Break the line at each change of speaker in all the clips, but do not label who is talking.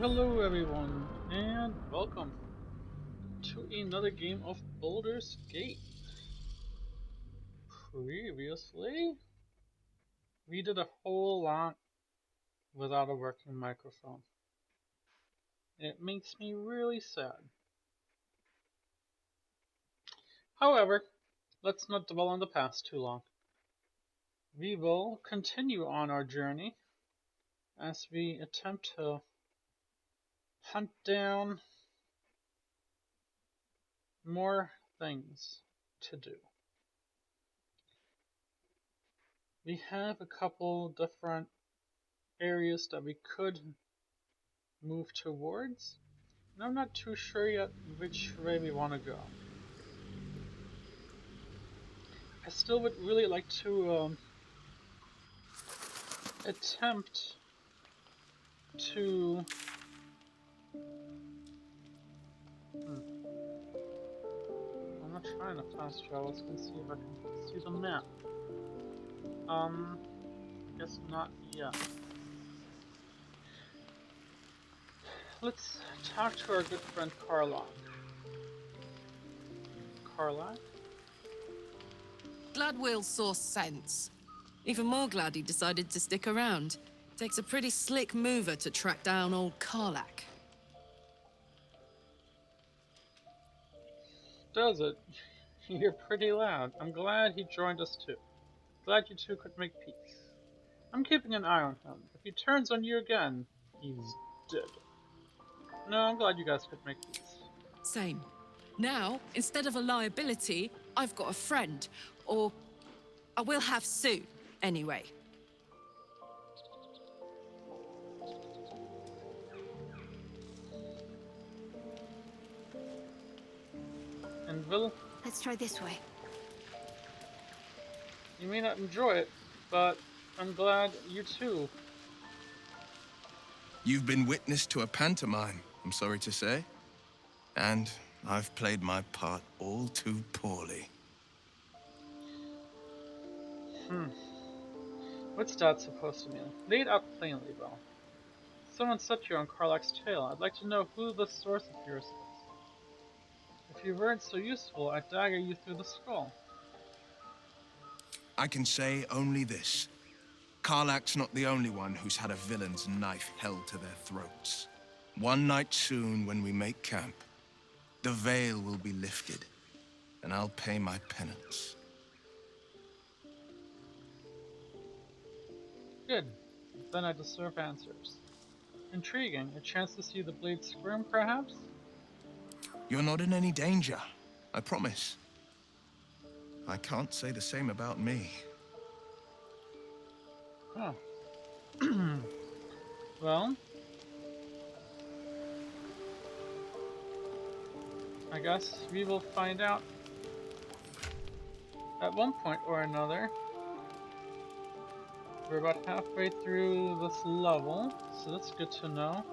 Hello everyone, and welcome to another game of Baldur's Gate. Previously, we did a whole lot without a working microphone. It makes me really sad. However, let's not dwell on the past too long. We will continue on our journey as we attempt to hunt down more things to do. We have a couple different areas that we could move towards, and I'm not too sure yet which way we want to go. I still would really like to attempt to I'm not trying to fast travel. Let's go see if I can see the map. Guess not yet. Let's talk to our good friend Karlach. Karlach?
Glad Will saw sense. Even more glad he decided to stick around. Takes a pretty slick mover to track down old Karlach.
Does it? You're pretty loud. I'm glad he joined us too. Glad you two could make peace. I'm keeping an eye on him. If he turns on you again, he's dead. No, I'm glad you guys could make peace.
Same. Now, instead of a liability, I've got a friend. Or I will have soon, anyway.
And Will,
Let's try this way.
you may not enjoy it, but I'm glad you too.
You've been witness to a pantomime, I'm sorry to say. And I've played my part all too poorly.
What's that supposed to mean? Lay it out plainly, Will. Someone set you on Karlach's tail. I'd like to know who the source of yours is. If you weren't so useful, I'd dagger you through the skull.
I can say only this. Karlach's not the only one who's had a villain's knife held to their throats. One night soon, when we make camp, the veil will be lifted, and I'll pay my penance.
Good. Then I deserve answers. Intriguing. A chance to see the blade squirm, perhaps?
You're not in any danger, I promise. I can't say the same about me.
Huh. Well, I guess we will find out at one point or another. We're about halfway through this level, so that's good to know.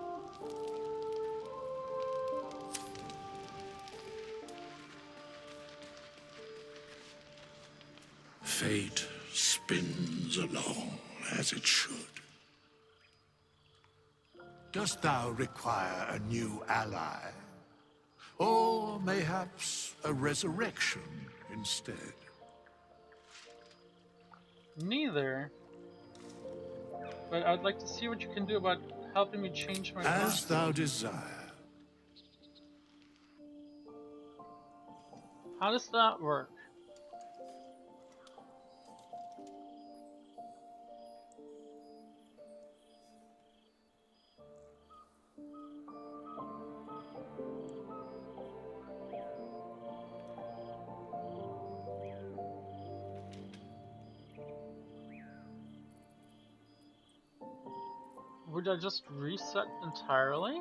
Fate spins along as it should. Dost thou require a new ally? Or mayhaps a resurrection instead?
Neither. But I'd like to see what you can do about helping me change my mind.
As thou desire.
How does that work? Would I just reset entirely?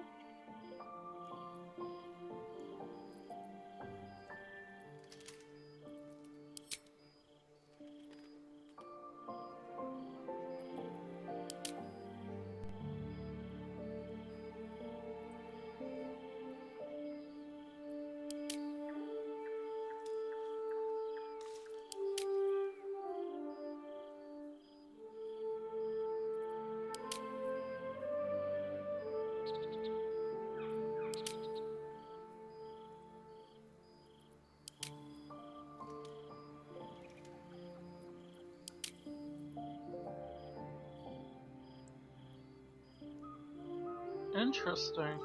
Interesting.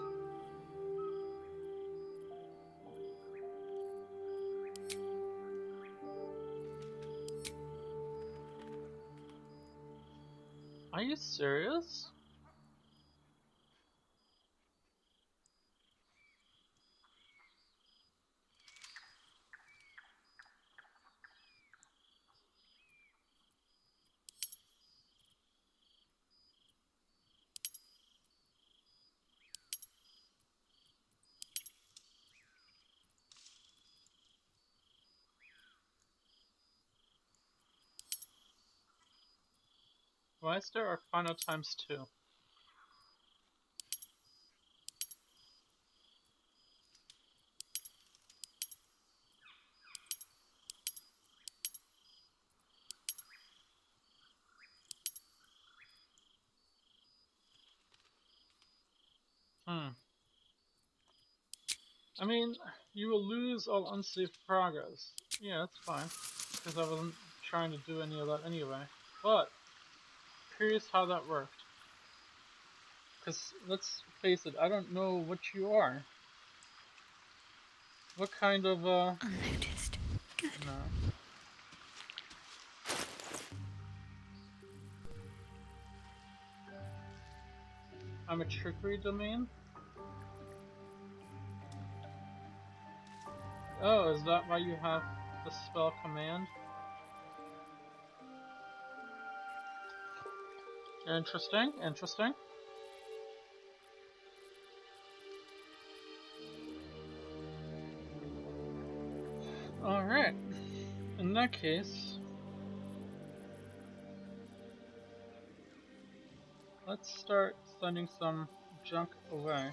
Are you serious? Why is there Arcana ×2? I mean, you will lose all unsaved progress. Yeah, that's fine. Because I wasn't trying to do any of that anyway. But, curious how that worked. Because, let's face it, I don't know what you are. What kind of,
Unnoticed. Good.
No. I'm a trickery domain? Oh, is that why you have the spell command? Interesting, interesting. Alright. In that case, let's start sending some junk away.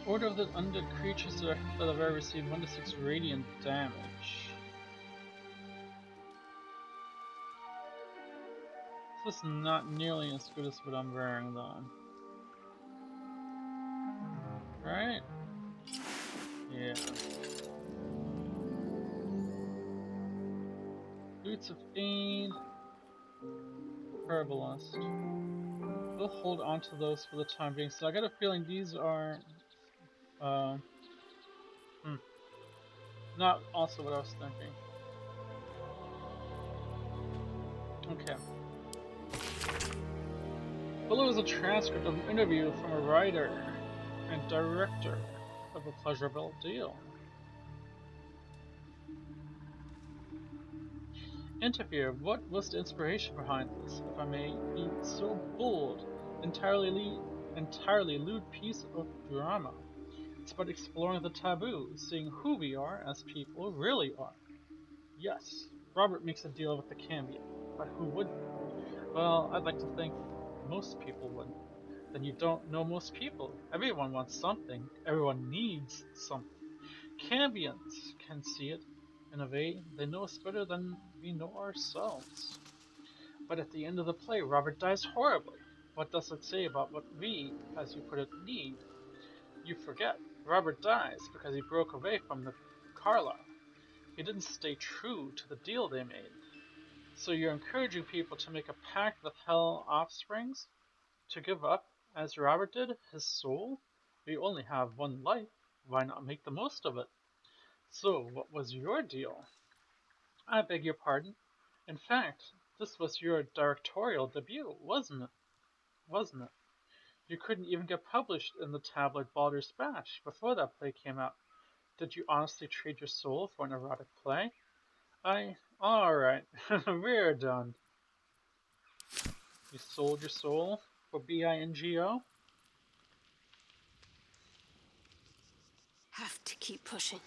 Order of the undead creatures that have ever received 1 to 6 radiant damage. This is not nearly as good as what I'm wearing, though. Right? Yeah. Boots of Aid. Herbalist. We'll hold on to those for the time being. So I got a feeling these are not also what I was thinking. Okay. Below is a transcript of an interview from a writer and director of A Pleasurable Deal. Interviewer, what was the inspiration behind this, if I may be so bold, entirely lewd piece of drama? It's about exploring the taboo, seeing who we are as people really are. Yes, Robert makes a deal with the Cambion, but who wouldn't? Well, I'd like to think most people wouldn't. Then you don't know most people. Everyone wants something. Everyone needs something. Cambions can see it. In a way, they know us better than we know ourselves. But at the end of the play, Robert dies horribly. What does it say about what we, as you put it, need? You forget. Robert dies because he broke away from the Carlisle. He didn't stay true to the deal they made. So you're encouraging people to make a pact with Hell offsprings? To give up, as Robert did, his soul? We only have one life. Why not make the most of it? So, what was your deal? I beg your pardon? In fact, this was your directorial debut, wasn't it? Wasn't it? You couldn't even get published in the tabloid Baldur's Bash before that play came out. Did you honestly trade your soul for an erotic play? Alright, we're done. You sold your soul for BINGO?
Have to keep pushing.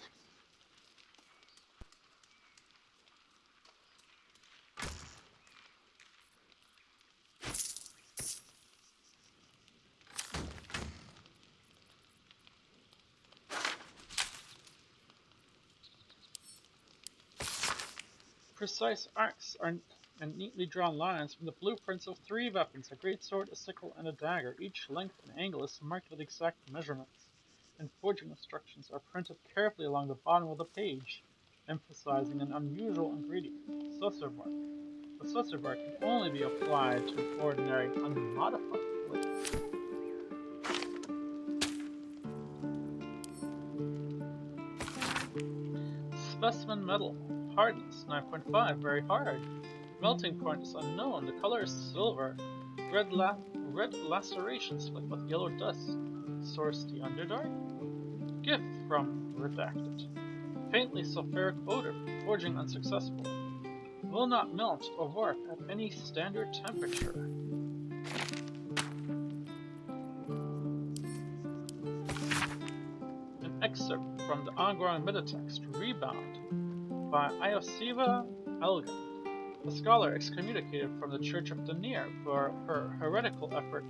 Precise arcs and neatly drawn lines from the blueprints of 3 weapons, a greatsword, a sickle, and a dagger. Each length and angle is marked with exact measurements, and forging instructions are printed carefully along the bottom of the page, emphasizing an unusual ingredient, sussur bark. The sussur bark can only be applied to an ordinary, unmodified blade. Specimen metal. Hardness 9.5, very hard. Melting point is unknown. The color is silver. Red lacerations flecked with yellow dust. Source the Underdark? Gift from Redacted. Faintly sulfuric odor. Forging unsuccessful. Will not melt or warp at any standard temperature. An excerpt from the ongoing metatext, Rebound, by Iosiva Elgin, a scholar excommunicated from the Church of Denier for her heretical effort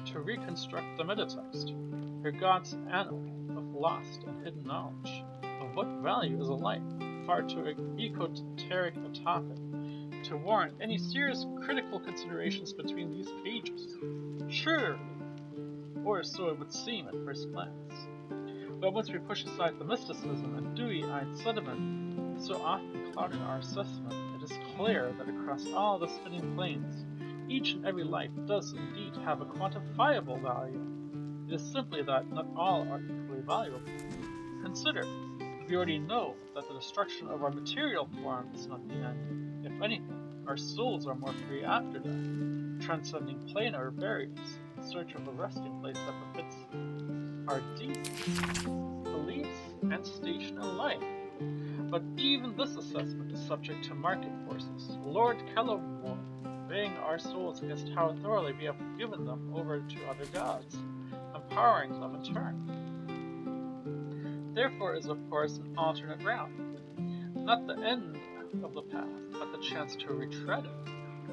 to reconstruct the metatext, her god's annal of lost and hidden knowledge. Of what value is a life, far too esoteric a topic, to warrant any serious critical considerations between these pages? Surely, or so it would seem at first glance. But once we push aside the mysticism and dewy-eyed sentiment so often clouding our assessment, it is clear that across all the spinning planes, each and every life does indeed have a quantifiable value. It is simply that not all are equally valuable. Consider, we already know that the destruction of our material form is not the end. If anything, our souls are more free after death, transcending planar barriers in search of a resting place that befits our deep beliefs and station in life. But even this assessment is subject to market forces. Lord Kellowmore weighing our souls against how thoroughly we have given them over to other gods, empowering them in turn. Therefore is of course an alternate route. Not the end of the path, but the chance to retread it.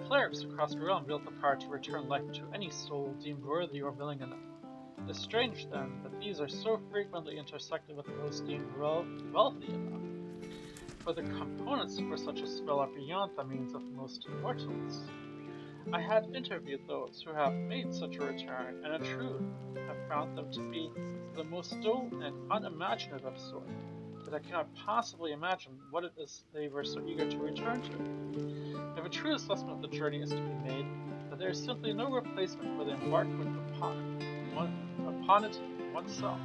Clerics across the realm wield the power to return life to any soul deemed worthy or willing enough. It is strange, then, that these are so frequently intersected with those deemed wealthy enough, for the components for such a spell are beyond the means of most mortals. I had interviewed those who have made such a return, and in truth have found them to be the most dull and unimaginative sort, that I cannot possibly imagine what it is they were so eager to return to. If a true assessment of the journey is to be made, that there is simply no replacement for the embarkment upon it oneself.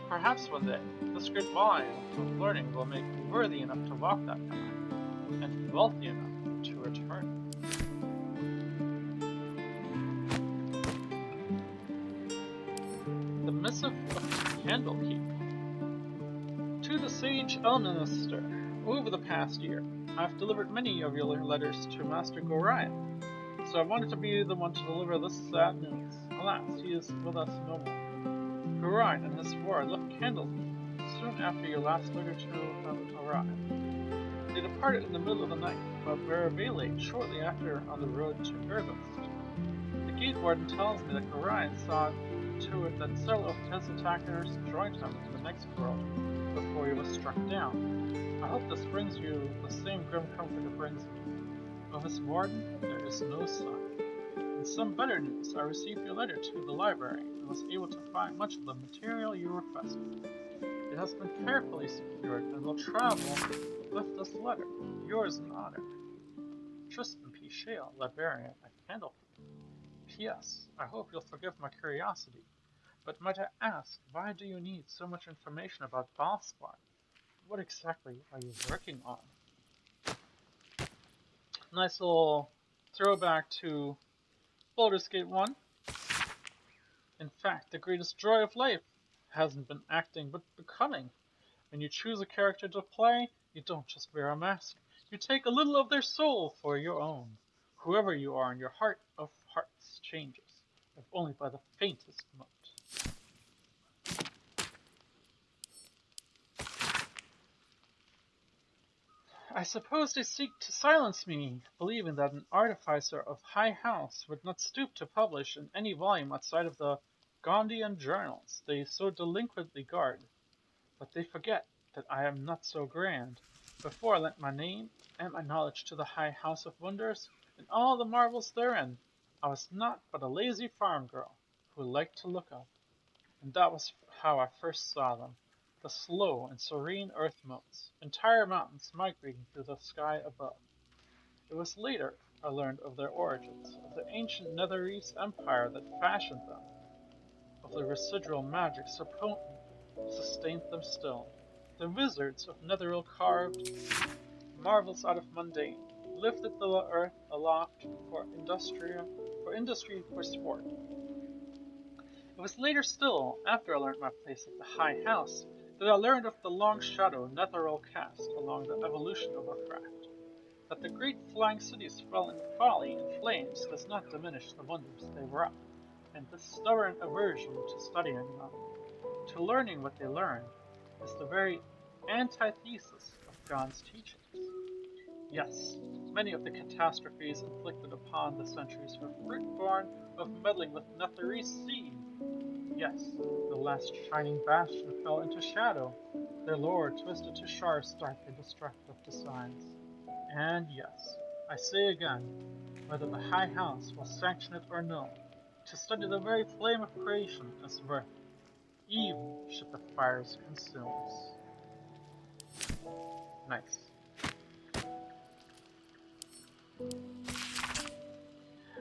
Perhaps one day, this great volume of learning will make me worthy enough to walk that path, and wealthy enough to return. The Missive of Candlekeep. To the Sage Elminster, over the past year, I've delivered many of your letters to Master Gorion, so I wanted to be the one to deliver this sad news. Alas, he is with us no more. Gorion and his ward left Candlekeep soon after your last letter to them arrived. They departed in the middle of the night, but were waylaid shortly after on the road to Urgust. The gate warden tells me that Gorion saw to it that several of his attackers joined him in the next world before he was struck down. I hope this brings you the same grim comfort it brings me. Of his warden, there is no sign. In some better news, I received your letter to the library and was able to find much of the material you requested. It has been carefully secured and will travel with this letter. Yours in honor, Tristan P. Shale, librarian at Candlekeep. P.S. I hope you'll forgive my curiosity, but might I ask, why do you need so much information about Valspar? What exactly are you working on? Nice little throwback to Baldur's Gate 1. In fact, the greatest joy of life hasn't been acting, but becoming. When you choose a character to play, you don't just wear a mask. You take a little of their soul for your own. Whoever you are in your heart of hearts changes, if only by the faintest note. I suppose they seek to silence me, believing that an artificer of high house would not stoop to publish in any volume outside of the Gondian journals they so delinquently guard. But they forget that I am not so grand, Before I lent my name and my knowledge to the High House of Wonders and all the marvels therein, I was naught but a lazy farm girl who liked to look up, and that was how I first saw them, the slow and serene earth motes, entire mountains migrating through the sky above. It was later I learned of their origins, of the ancient Netherese empire that fashioned them, of the residual magic so potent sustained them still. The wizards of Netheril carved marvels out of mundane, lifted the earth aloft for industry, for sport. It was later still, after I learned my place at the High House, that I learned of the long shadow Netheril cast along the evolution of our craft. That the great flying cities fell in folly and flames does not diminish the wonders they wrought, and this stubborn aversion to studying them, to learning what they learn, is the very antithesis of God's teachings. Yes, many of the catastrophes inflicted upon the centuries were fruit born of meddling with Netherese seed. Yes, the last shining bastion fell into shadow, their lore twisted to Shar's dark and destructive designs. And yes, I say again, whether the High House will sanction it or no, to study the very flame of creation is worth it, even should the fires consume us. Nice.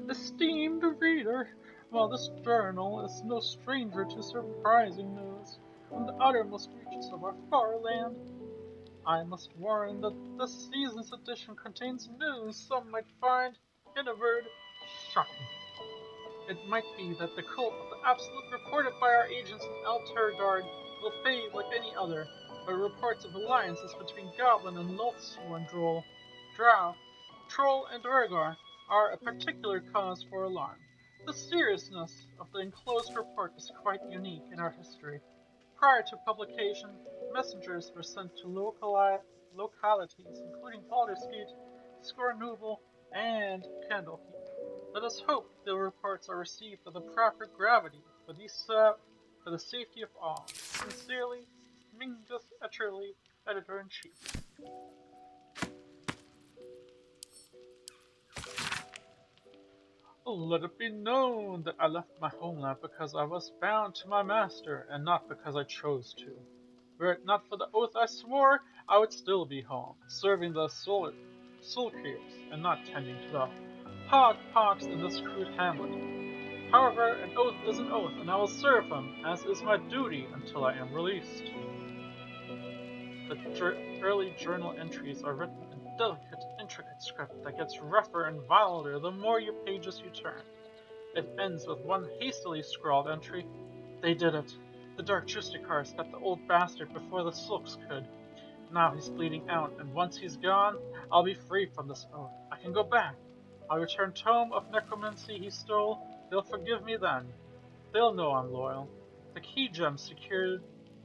Esteemed reader, while this journal is no stranger to surprising news from the uttermost reaches of our far land, I must warn that this season's edition contains news some might find, in a word, shocking. It might be that the cult of the Absolute reported by our agents in Altergard will fade like any other, but reports of alliances between Goblin and Loathsworn Drow, Troll, and Urgar are a particular cause for alarm. The seriousness of the enclosed report is quite unique in our history. Prior to publication, messengers were sent to localities including Baldur's Gate, Scornouble, and Candlekeep. Let us hope the reports are received with the proper gravity for the safety of all. Sincerely, Mingus Etcherly, Editor-in-Chief. Let it be known that I left my homeland because I was bound to my master, and not because I chose to. Were it not for the oath I swore, I would still be home, serving the Sulkiers, and not tending to the pox in this crude hamlet. However, an oath is an oath, and I will serve him, as is my duty, until I am released. The early journal entries are written in delicate, intricate script that gets rougher and wilder the more pages you turn. It ends with one hastily scrawled entry. They did it. The Dark Justicars got the old bastard before the Sulks could. Now he's bleeding out, and once he's gone, I'll be free from this oath. I can go back. I'll return tome of necromancy he stole. They'll forgive me then. They'll know I'm loyal. The key gem secured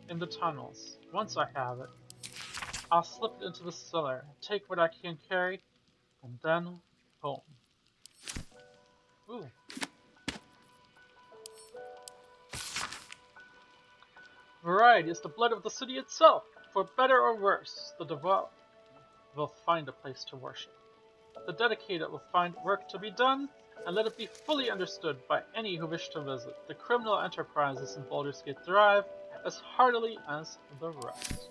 in the tunnels. Once I have it, I'll slip it into the cellar, take what I can carry, and then home. Ooh. Variety is the blood of the city itself. For better or worse, the devout will find a place to worship. The dedicated will find work to be done, and let it be fully understood by any who wish to visit. The criminal enterprises in Baldur's Gate thrive as heartily as the rest.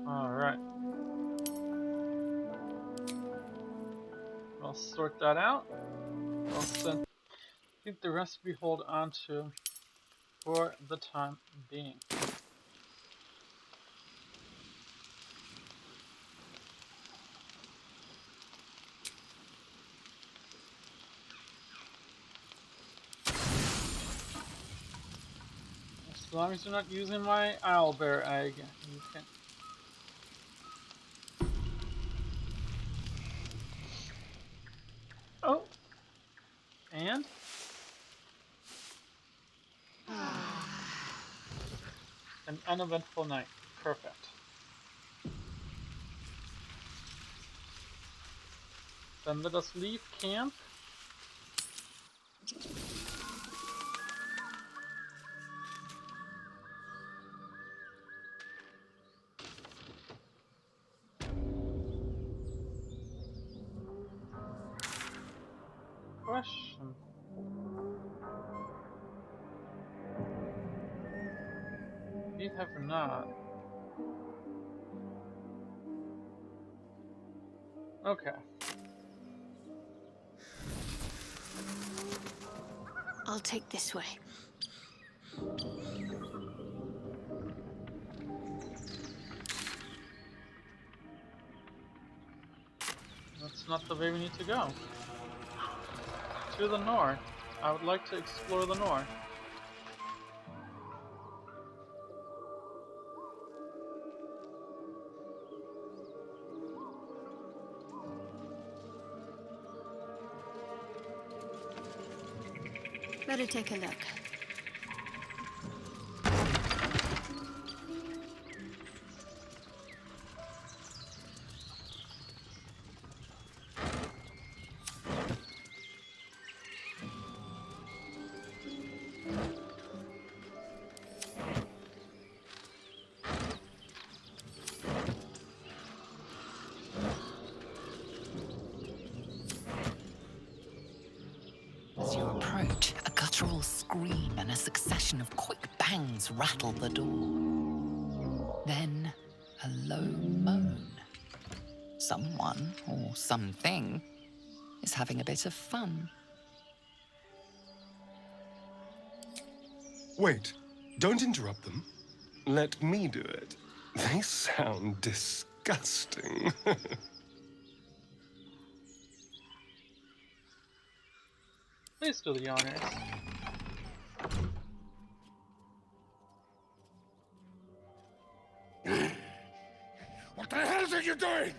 Alright. I'll sort that out. I think the rest we hold on to for the time being. As long as you're not using my owlbear egg, you can. Oh! And? An uneventful night. Perfect. Then let us leave camp. question. We have not. Okay.
I'll take this way.
That's not the way we need to go. To the north. I would like to explore the north.
Better take a look.
As you approach, a guttural scream and a succession of quick bangs rattle the door. Then, a low moan. Someone, or something, is having a bit of fun.
Wait, don't interrupt them. Let me do it. They sound disgusting.
Please do the honors.
What the hell are you doing?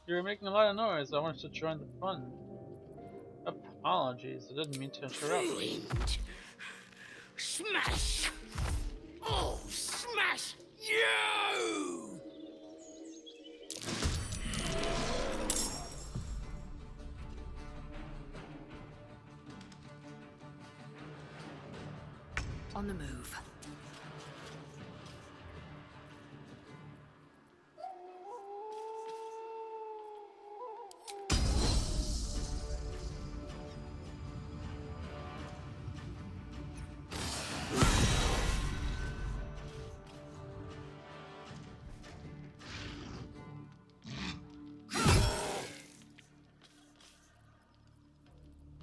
You were making a lot of noise. I wanted to join the fun. Apologies, I didn't mean to interrupt.
Ruined. Smash! Oh, smash you!
On the move.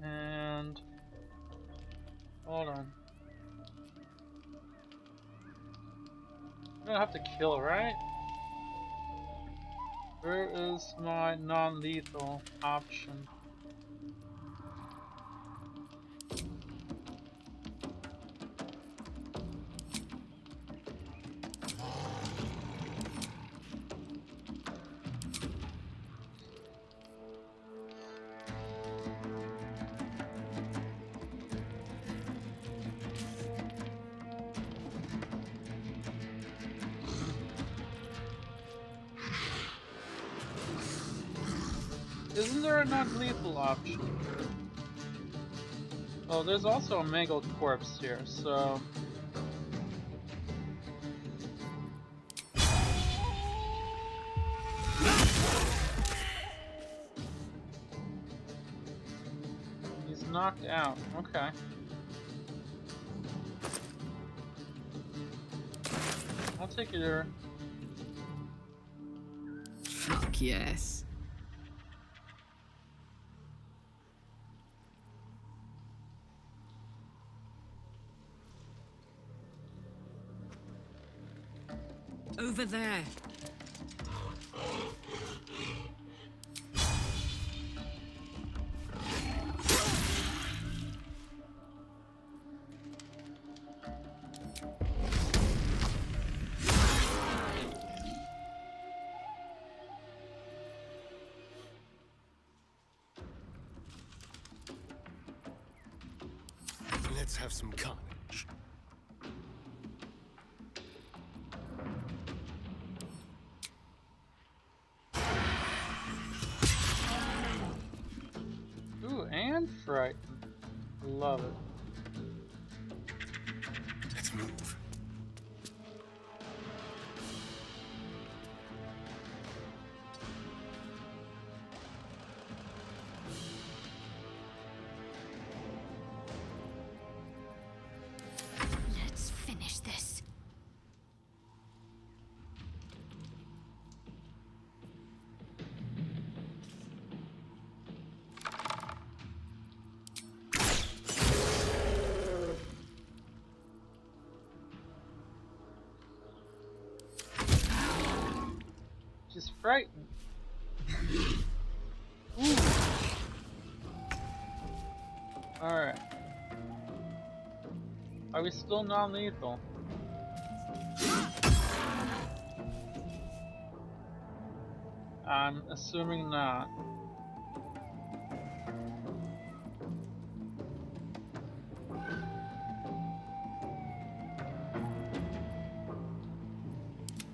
And hold on. I'm gonna have to kill, right? Where is my non-lethal option? Isn't there a non-lethal option? Oh, there's also a mangled corpse here, so... He's knocked out, okay. I'll take your...
Fuck yes. Over there.
Let's have some carnage.
Ooh, and frightened. Love it.
Let's move.
He's frightened. Alright. Are we still non-lethal? I'm assuming not.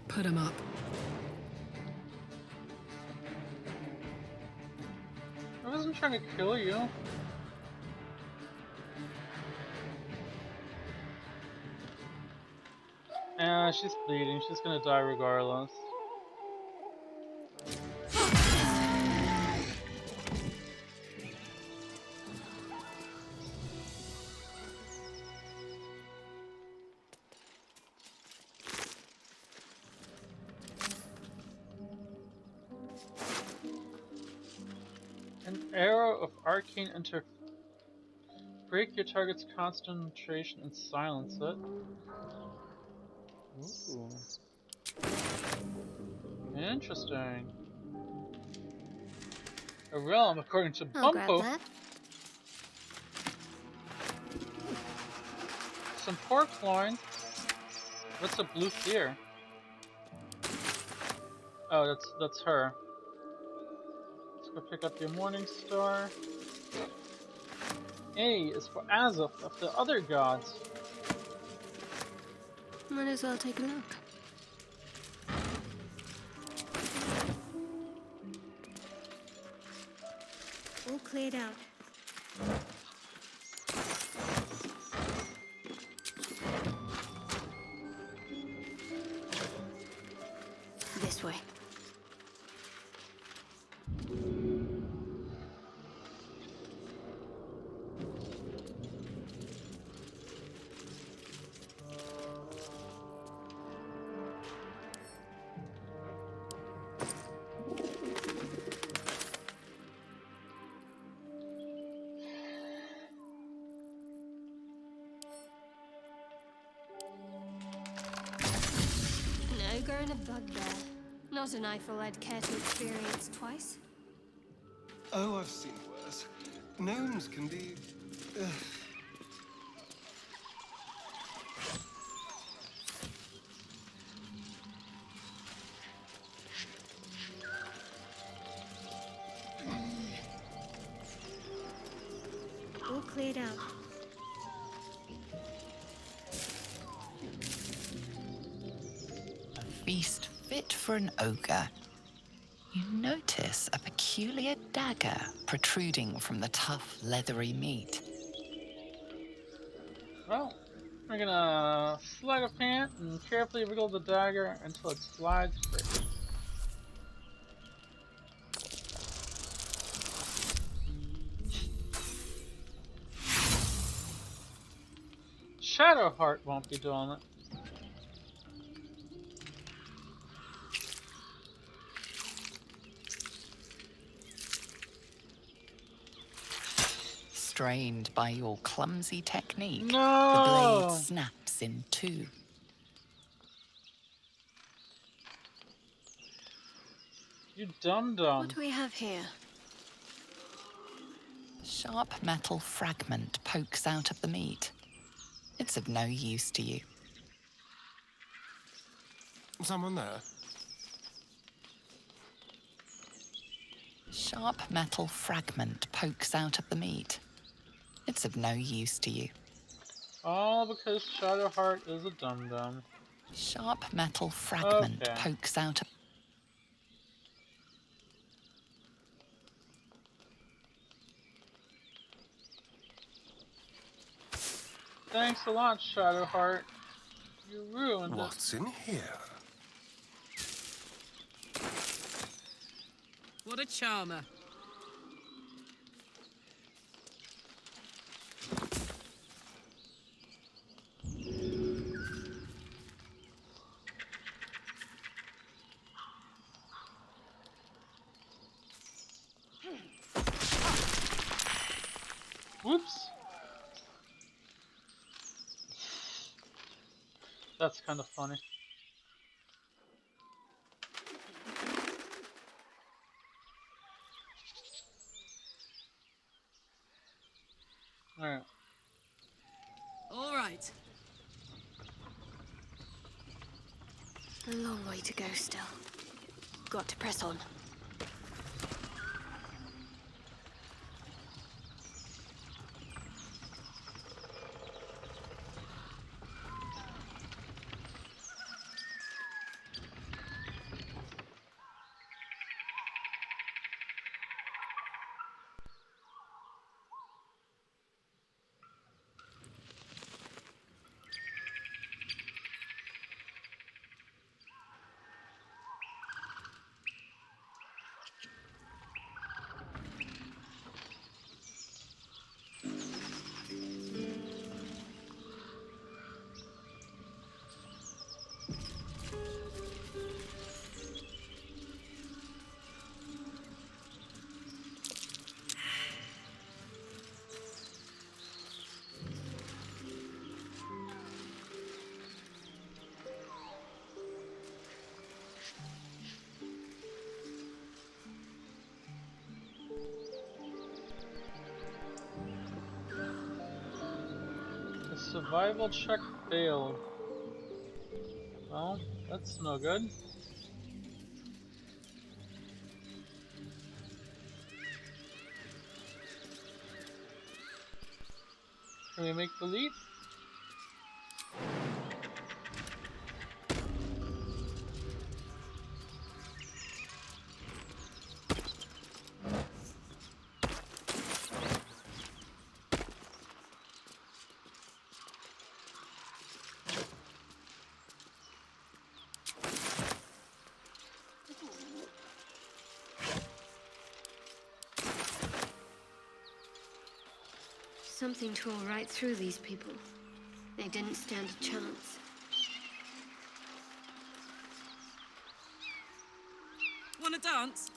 Put him up.
I wasn't trying to kill you. She's bleeding. She's gonna die regardless. An arrow of arcane inter. Break your target's concentration and silence it. Ooh. Interesting. A realm, according to
I'll grab
Bumpo.
that.
Some pork loin. What's a blue fear? Oh, that's her. Let's go pick up your morning star. A is for Azoth of the other gods.
Might as well take a look. All cleared out. This way. An ogre and a bugbear. Not an eyeful I'd care to experience twice.
Oh, I've seen worse. Gnomes can be...
All cleared out.
A feast fit for an ogre. You notice a peculiar dagger protruding from the tough, leathery meat.
Well, we're gonna sleight of hand and carefully wiggle the dagger until it slides free. Shadowheart won't be doing it.
Strained by your clumsy technique,
No!
the blade snaps in two.
You dum-dum.
What do we have here?
A sharp metal fragment pokes out of the meat. It's of no use to you.
Someone there?
Sharp metal fragment pokes out of the meat. It's of no use to you.
All because Shadowheart is a dum-dum.
Sharp metal fragment
Okay.
pokes out of...
Thanks a lot, Shadowheart. You ruined it.
What's in here?
What a charmer.
Whoops. That's kind of funny. Alright.
All right.
A long way to go still. Got to press on.
The survival check failed. Well, that's no good. Can we make the leap?
Something tore right through these people. They didn't stand a chance.
Wanna dance?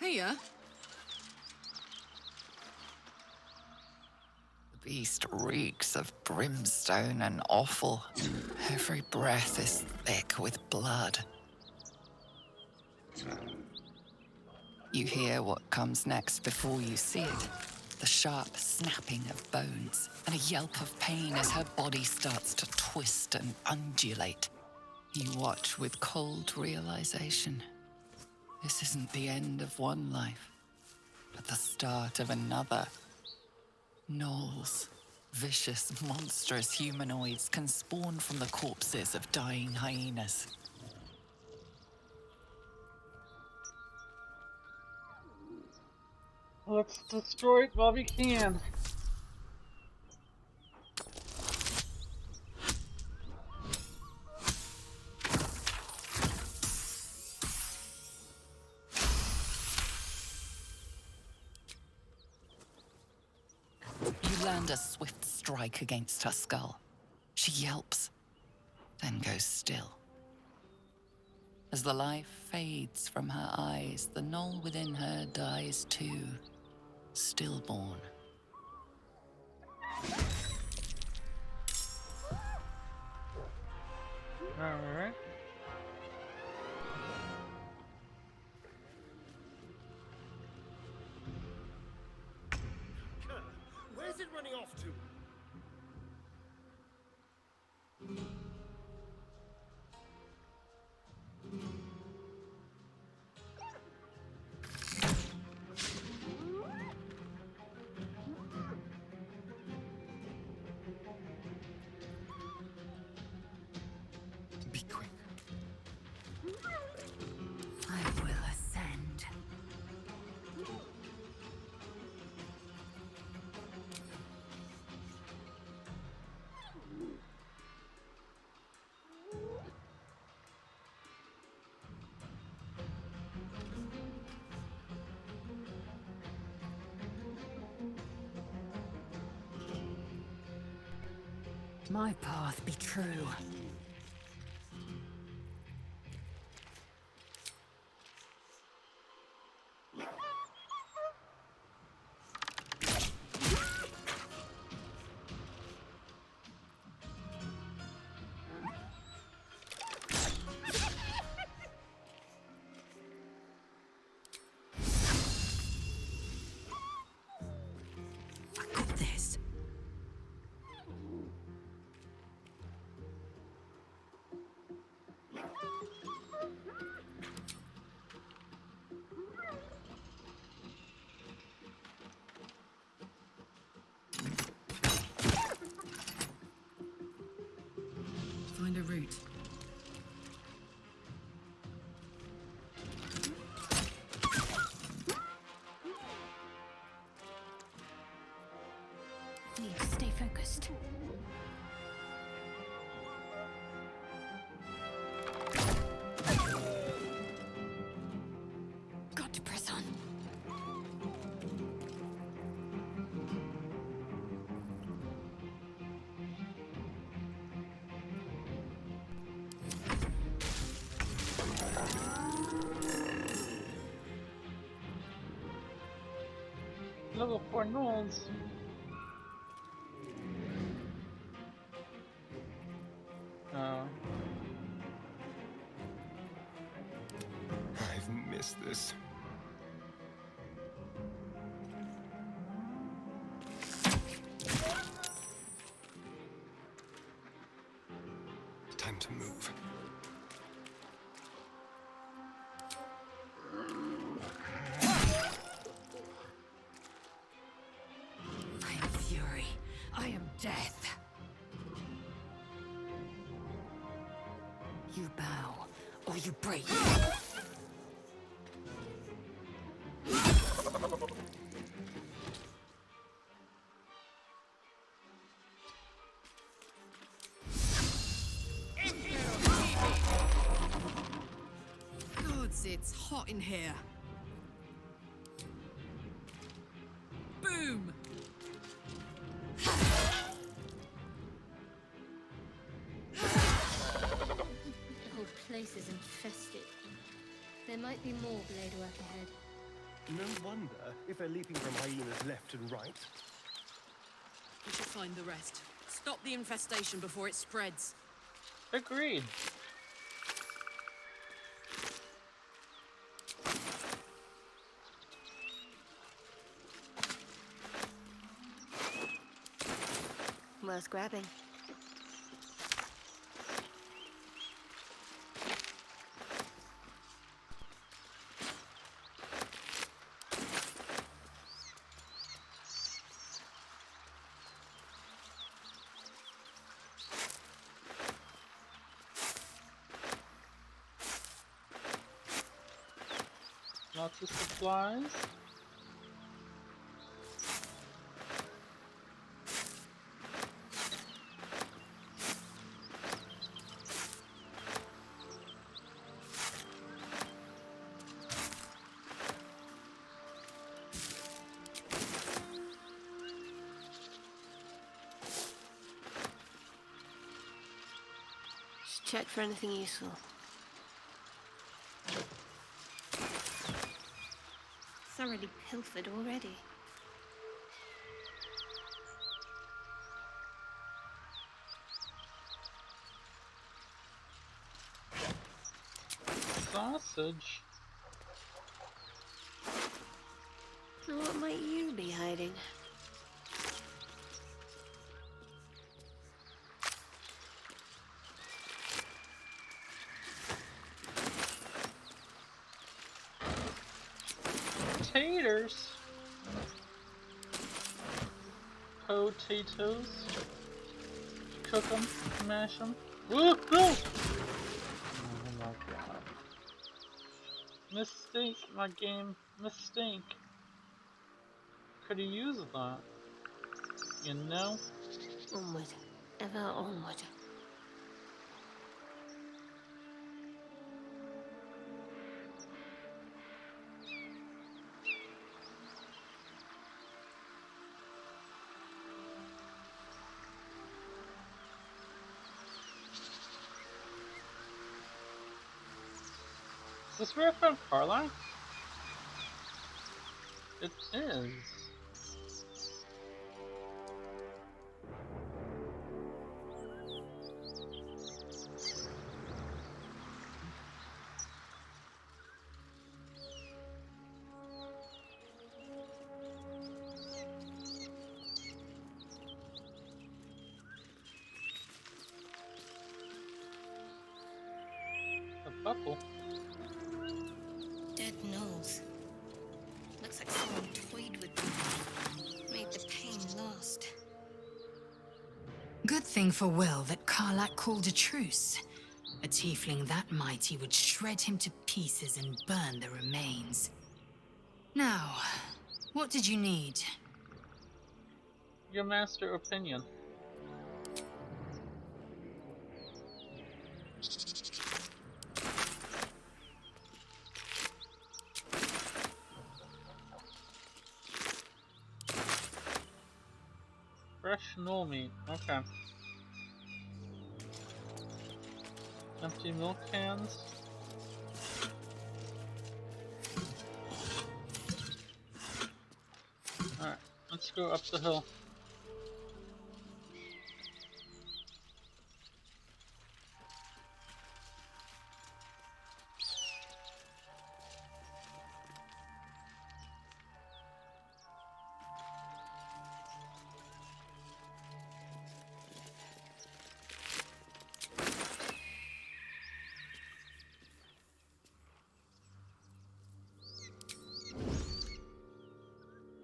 Hiya.
The beast reeks of brimstone and offal. Every breath is thick with blood. You hear what comes next before you see it. The sharp snapping of bones and a yelp of pain as her body starts to twist and undulate. You watch with cold realization. This isn't the end of one life, but the start of another. Gnolls, vicious, monstrous humanoids can spawn from the corpses of dying hyenas.
Let's destroy it while we can.
You land a swift strike against her skull. She yelps, then goes still. As the life fades from her eyes, the gnoll within her dies too, stillborn.
Alright.
Where's it running off to?
Be quick.
I will ascend. My path be true.
a route.
Need to stay focused. Got to press on.
Level 4 Knolls. Oh.
I've missed this. Time to move.
I am fury. I am death. You bow, or you break.
Gods, it's hot in here. Boom!
The whole place is infested. There might be more blade work ahead.
No wonder if they're leaping from hyenas left and right.
We should find the rest. Stop the infestation before it spreads.
Agreed.
Worth grabbing.
Lots of supplies.
Just check for anything useful. Thoroughly pilfered already.
Sausage.
What might you be hiding?
Taters. Potatoes. Cook them, mash them. Woo! Oh my god. Mistake, my game. Mistake. Could have used that. You know?
Onward. Ever onward.
Is this where I found Carla? It is. A buckle.
Dead gnolls. Looks like someone toyed with them. Made the pain last.
Good thing for Will that Karlak called a truce. A tiefling that mighty would shred him to pieces and burn the remains. Now, what did you need?
Your master opinion. Fresh gnoll meat. Okay. Empty milk cans. Alright, let's go up the hill.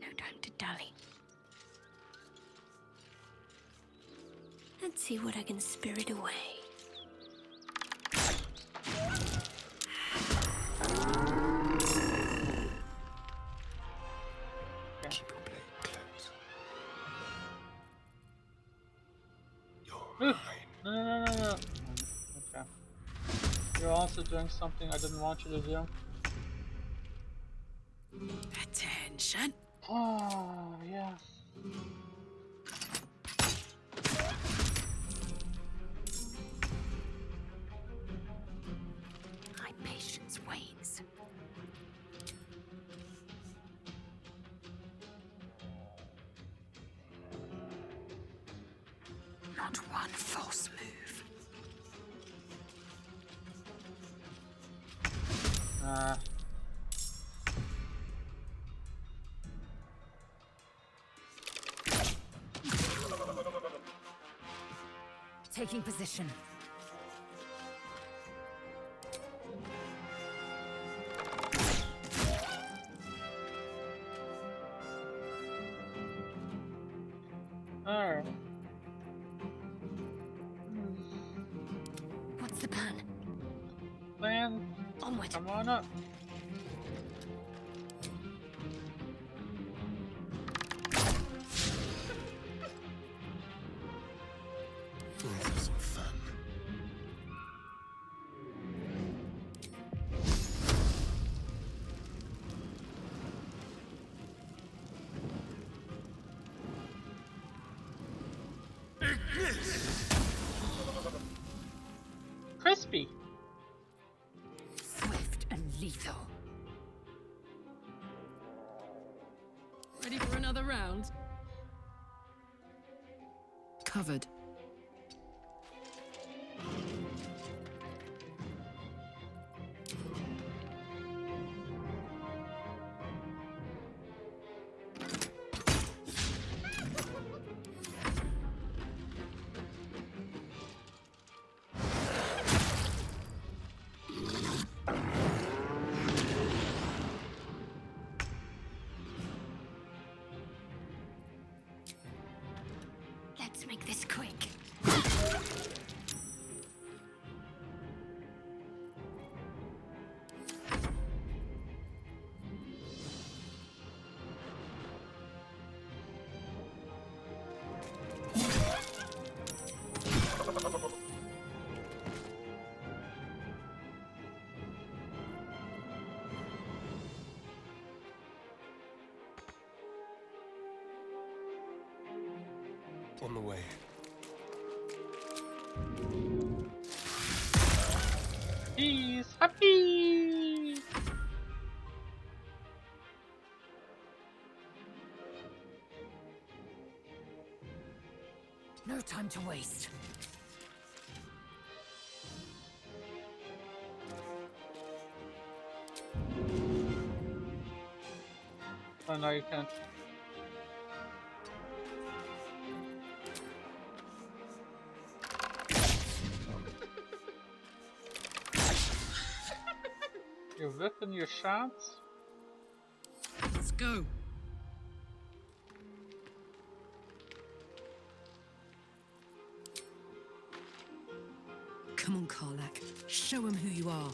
No time to dally. Let's see what I can spirit away.
Keep your blade close. You're
Ooh.
mine.
No. Okay. You're also doing something I didn't want you to do.
Attention.
Oh, yeah.
My patience wanes. Not one false move. Taking position.
Alright.
What's the plan?
Plan,
Onward.
come on up.
Let's have some fun.
Crispy.
Swift and lethal.
Ready for another round? Covered.
Let's make this quick.
On the way.
He's happy.
No time to waste.
Oh no, you can't. You're whipping your shots?
Let's go. Come on, Karlak. Show him who you are.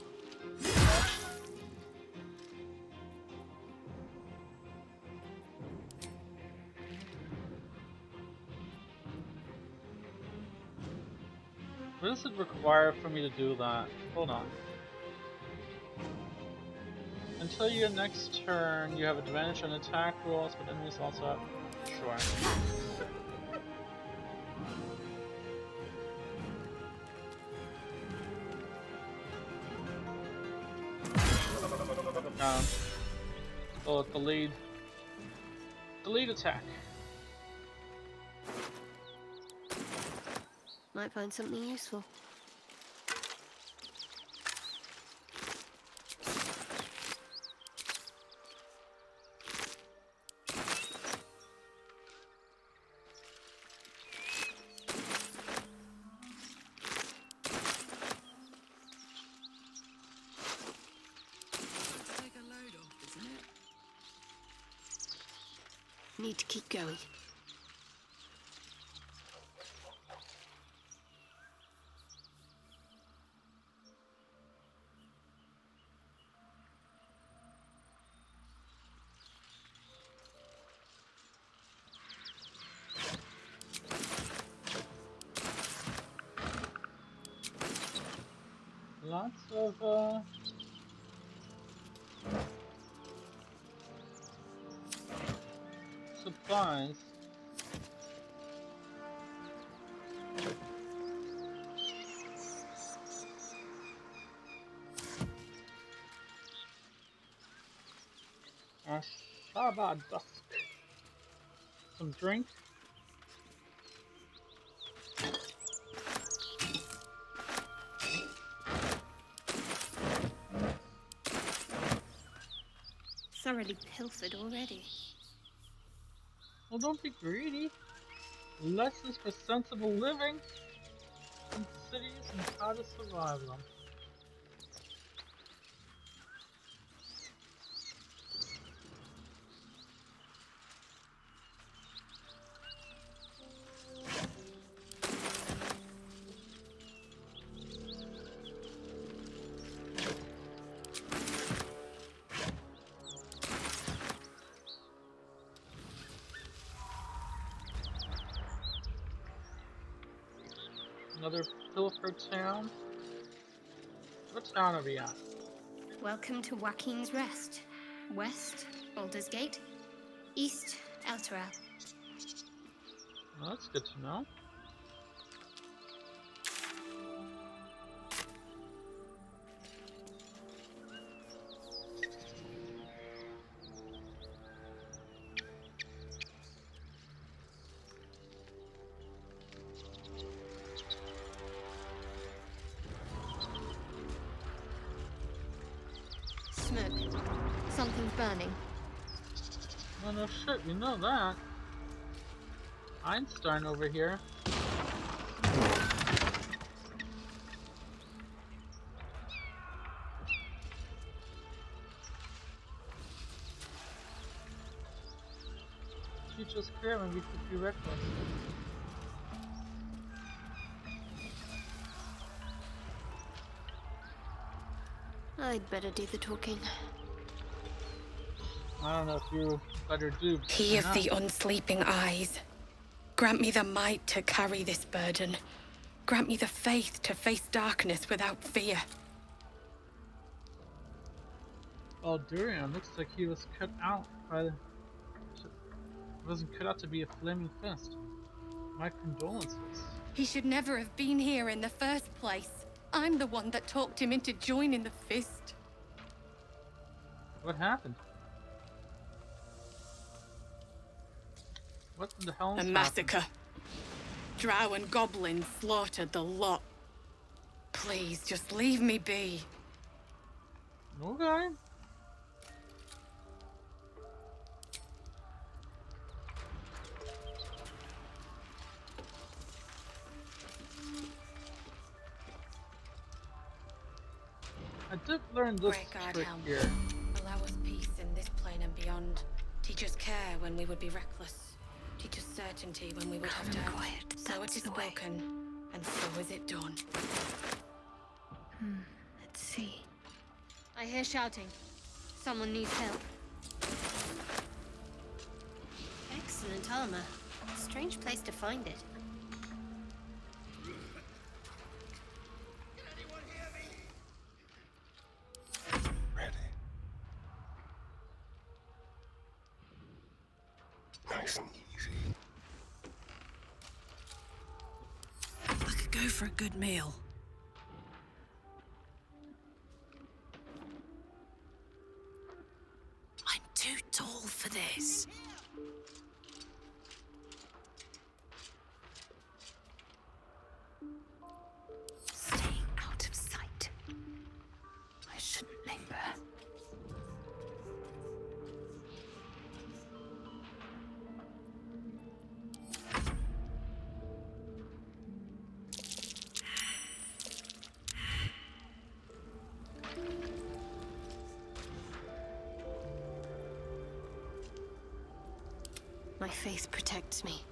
What does it require for me to do that? Hold on. Until your next turn, you have advantage on attack rolls, but enemies also have... Sure. Oh, the lead. The lead attack.
Might find something useful.
Take a load off, isn't it?
Need to keep going.
Lots of, supplies. Shaba Dusk. Some drink.
Thoroughly pilfered already.
Well, don't be greedy. Less is for sensible living. In cities and how to survive them. Another pilfer town. What town are we at?
Welcome to Joaquin's Rest. West, Baldur's Gate. East, Elturel.
Well, that's good to know.
Smoke. Something's burning.
Oh no shit, you know that. Einstein over here. Teach us care when we could be reckless.
I'd better do the talking.
I don't know if you better do.
He of the unsleeping eyes, grant me the might to carry this burden. Grant me the faith to face darkness without fear.
Baldurian looks like he was cut out by the... wasn't cut out to be a flaming fist. My condolences.
He should never have been here in the first place. I'm the one that talked him into joining the fist.
What happened? What the hell?
A massacre. Drow and goblins slaughtered the lot. Please, just leave me be.
Okay. I did learn this
Great God,
trick
Helm.
here.
Allow us peace in this plane and beyond. Teach us care when we would be reckless. Teach us certainty when we would have doubt.
Quiet.
So it is spoken, and so is it done.
I hear shouting. Someone needs help. Excellent armor. Strange place to find it.
Ready. Nice and easy.
I could go for a good meal. I'm too tall for this.
Staying out of sight. I shouldn't linger.
My faith protects me.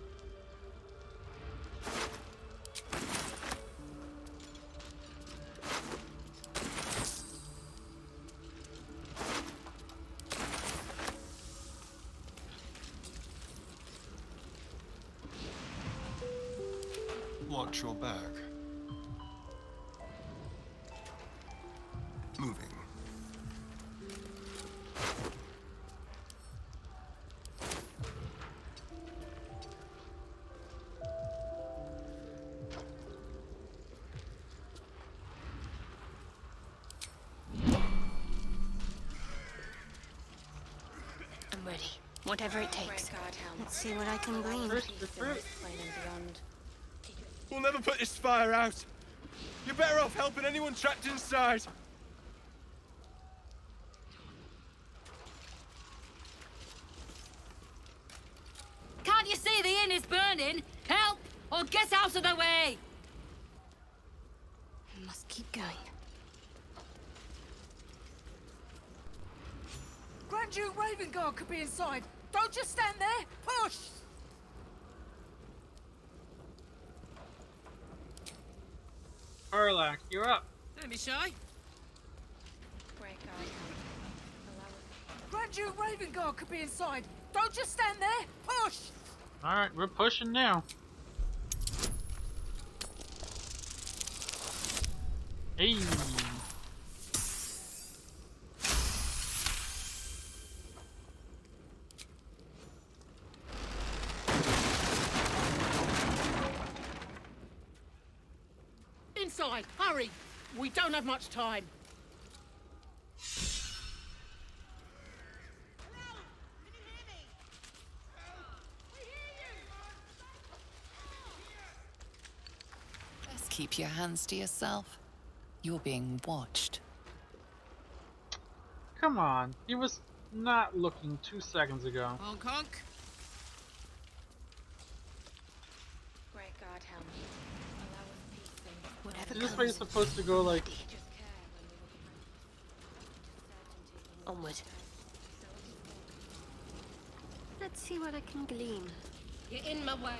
Watch your back. Moving.
I'm ready. Whatever it takes. Let's see what I can glean.
We'll never put this fire out. You're better off helping anyone trapped inside.
Can't you see the inn is burning? Help, or get out of the way!
I must keep going.
Grand Duke Ravengard could be inside. Don't just stand there. Push!
Arlak, you're up.
Don't be shy.
Grand Duke Ravengard could be inside. Don't just stand there. Push!
Alright, we're pushing now. Hey.
Inside, hurry! We don't have much time.
Best keep your hands to yourself. You're being watched.
Come on, he was not looking 2 seconds ago.
Honk honk.
Great God, help me. Allow us peace and whatever
Is this where you're supposed to go, like...
onward. Let's see what I can glean.
You're in my way.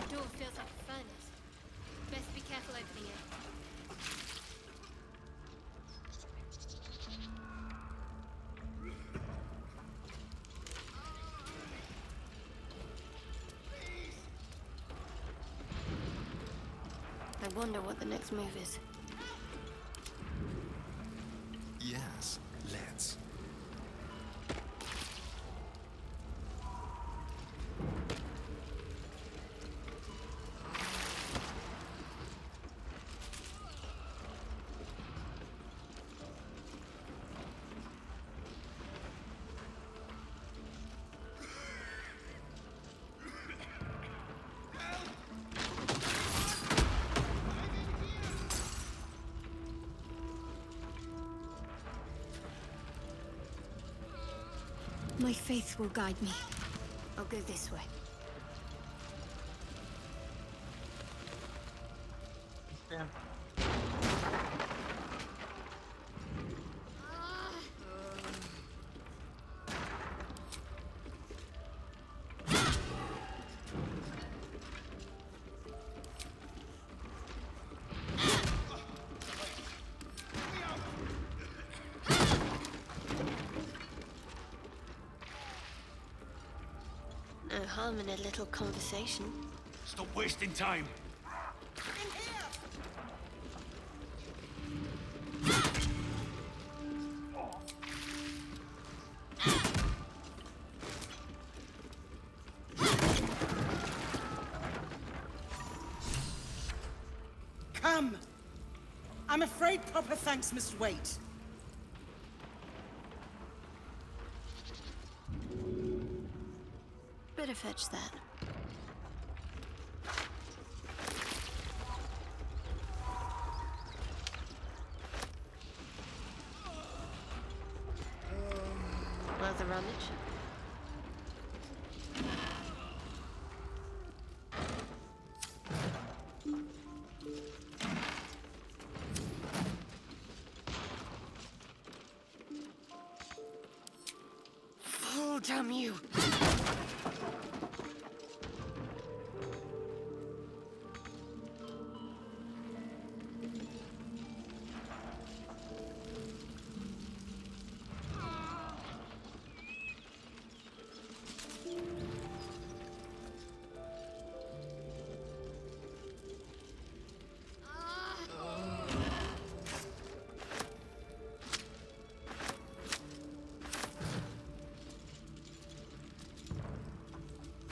The door feels like a furnace. Best be careful opening it. I wonder what the next move is.
Yes, let's.
My faith will guide me. I'll go this way.
Okay.
No harm in a little conversation.
Stop wasting time.
Come! I'm afraid proper thanks must wait.
Better fetch that. Worth a rummage? Fool, damn you!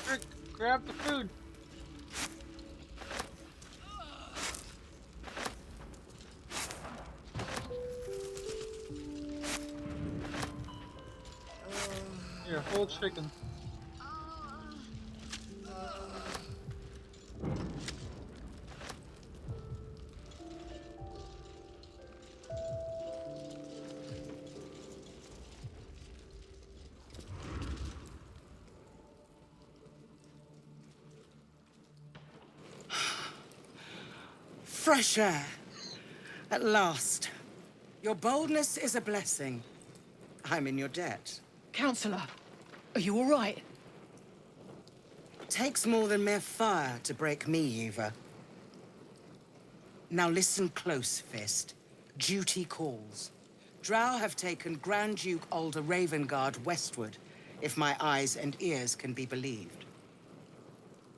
Quick, grab the food. Here, whole chicken.
Fresh air. At last. Your boldness is a blessing. I'm in your debt.
Counselor, are you all right?
Takes more than mere fire to break me, Eva. Now listen close, Fist. Duty calls. Drow have taken Grand Duke Alder Ravengard westward, if my eyes and ears can be believed.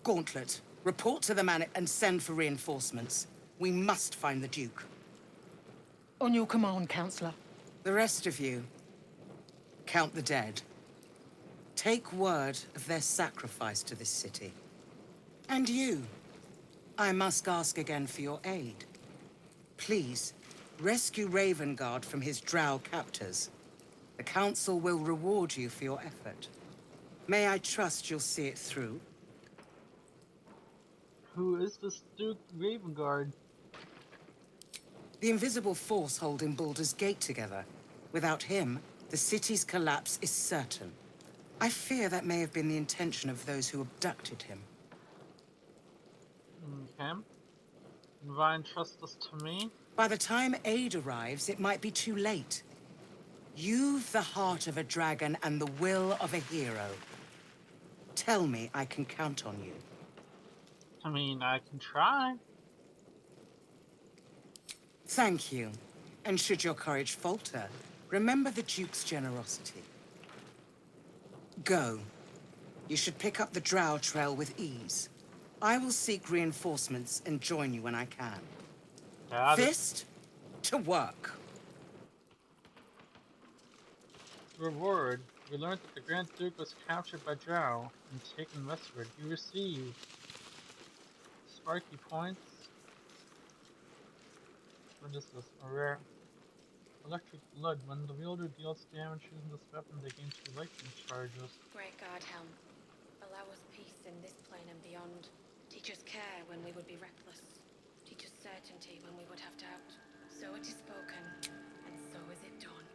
Gauntlet, report to the man and send for reinforcements. We must find the Duke.
On your command, Counselor.
The rest of you, count the dead. Take word of their sacrifice to this city. And you, I must ask again for your aid. Please, rescue Ravengard from his drow captors. The Council will reward you for your effort. May I trust you'll see it through?
Who is this Duke Ravengard?
The invisible force holding Baldur's Gate together. Without him, the city's collapse is certain. I fear that may have been the intention of those who abducted him.
Okay. And why entrust this to me?
By the time aid arrives, it might be too late. You've the heart of a dragon and the will of a hero. Tell me I can count on you.
I mean, I can try.
Thank you. And should your courage falter, remember the Duke's generosity. Go. You should pick up the Drow trail with ease. I will seek reinforcements and join you when I can. Fist, to work.
Reward. We learned that the Grand Duke was captured by Drow and taken westward. You receive Sparky points. What is this? A rare electric blood. When the wielder deals damage using this weapon, they gain 2 lightning charges.
Great God, Helm. Allow us peace in this plane and beyond. Teach us care when we would be reckless. Teach us certainty when we would have doubt. So it is spoken, and so is it done.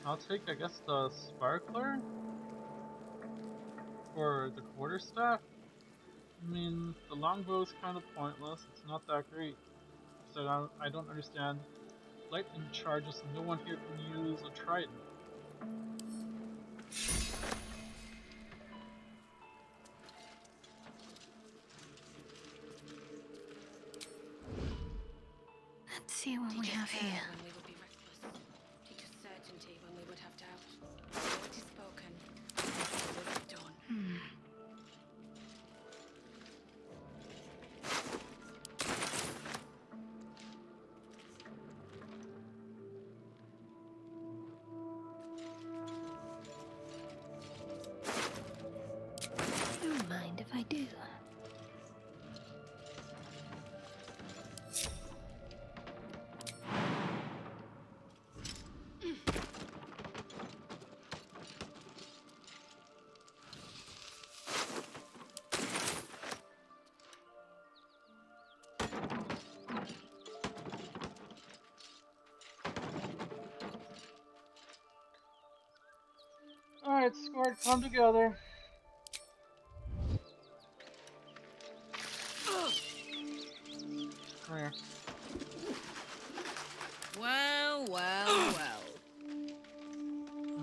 I'll take, I guess, the sparkler. for the quarterstaff? I mean, the longbow is kind of pointless. It's not that great. So I don't understand. Lightning charges, no one here can use a trident.
Let's see what we have here.
When we would be restless. Teach us certainty when we would have doubt. So it is spoken. So will it be done.
Don't mind if I do.
Alright, squad, come together. Come here.
Well, well, well.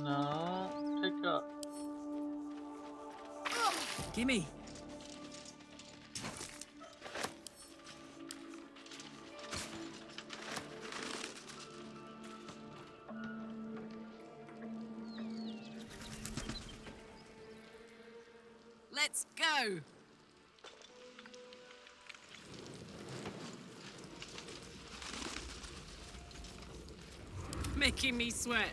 No, pick up.
Gimme. Let's go. Making me sweat.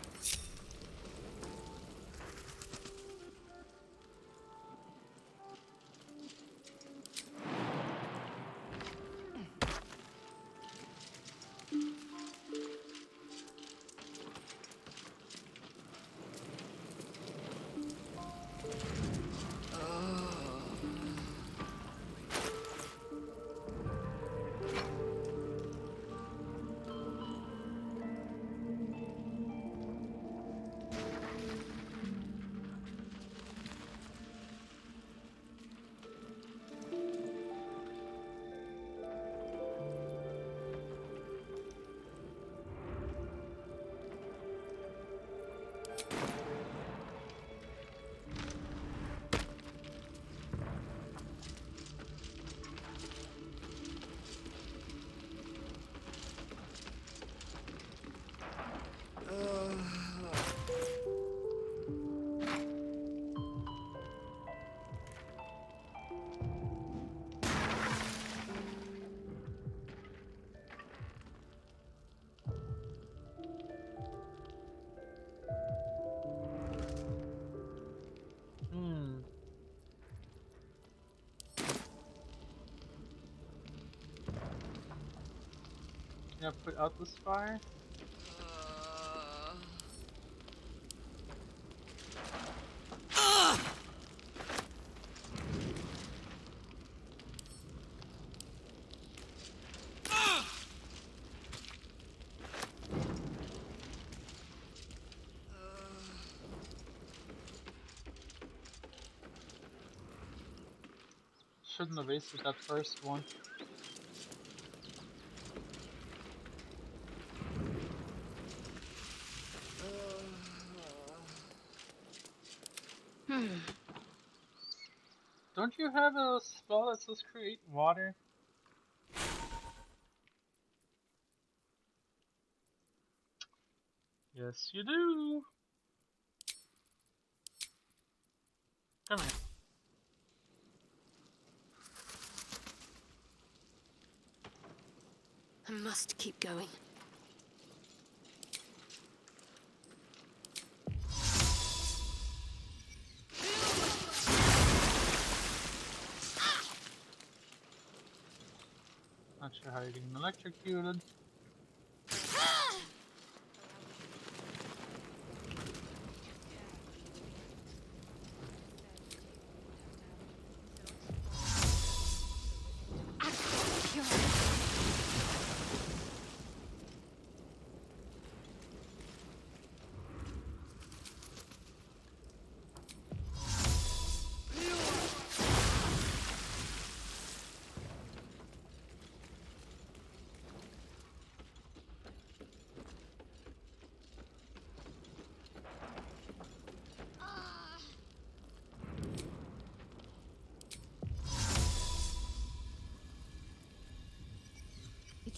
Yeah, put out this fire. Shouldn't have wasted that first one. Don't you have a spell that says create water? Yes, you do. Come here.
I must keep going.
Not sure how you're getting electrocuted.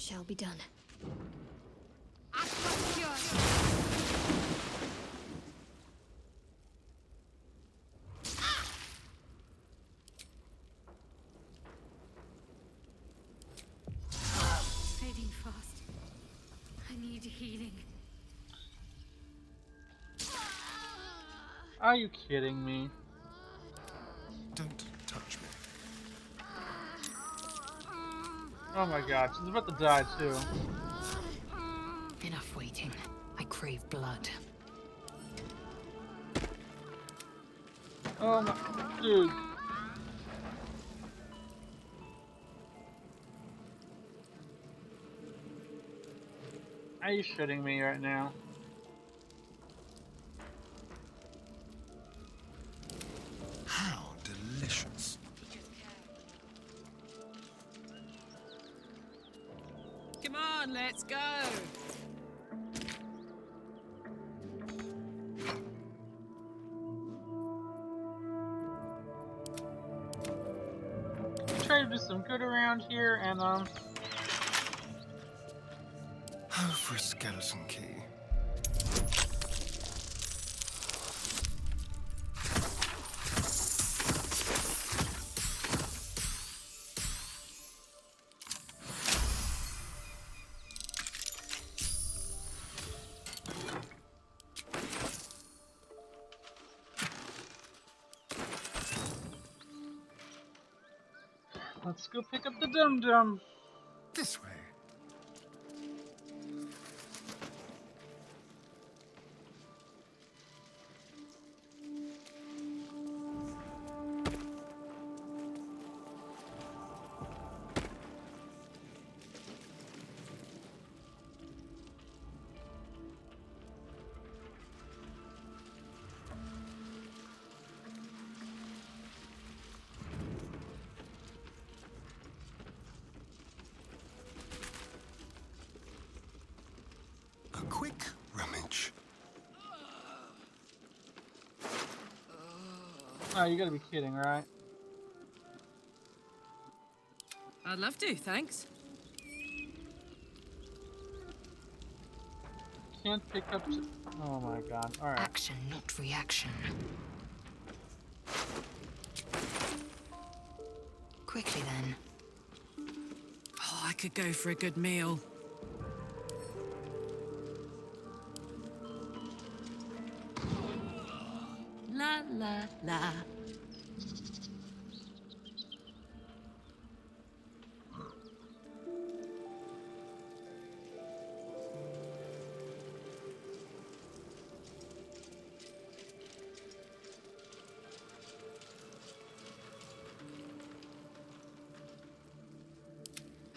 shall be done. Fading fast. I need healing.
Are you kidding me?
Don't touch me.
Oh my god, she's about to die too.
Enough waiting. I crave blood.
Oh my... dude. Are you shitting me right now?
How delicious.
Come on, let's go.
Try to do some good around here and
Oh, for a skeleton key.
let's go pick up the dum-dum.
This way. A quick rummage.
Oh, you gotta be kidding, right?
I'd love to, thanks.
Can't pick up... oh my god, alright.
Action, not reaction. Quickly then.
Oh, I could go for a good meal. La la la.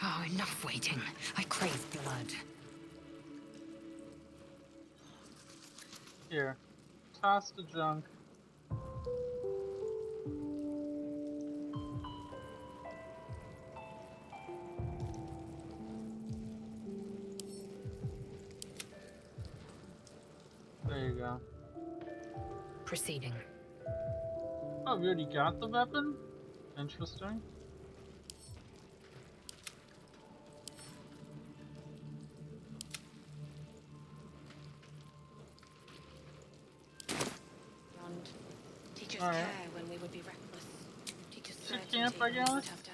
Oh, enough waiting. I crave blood.
Here. Toss the junk. There you go.
Proceeding.
Oh, we already got the weapon? Interesting.
Teachers
All right.
care when we would be reckless. Teachers certainty
camp, I
when we would
guess?
have doubt.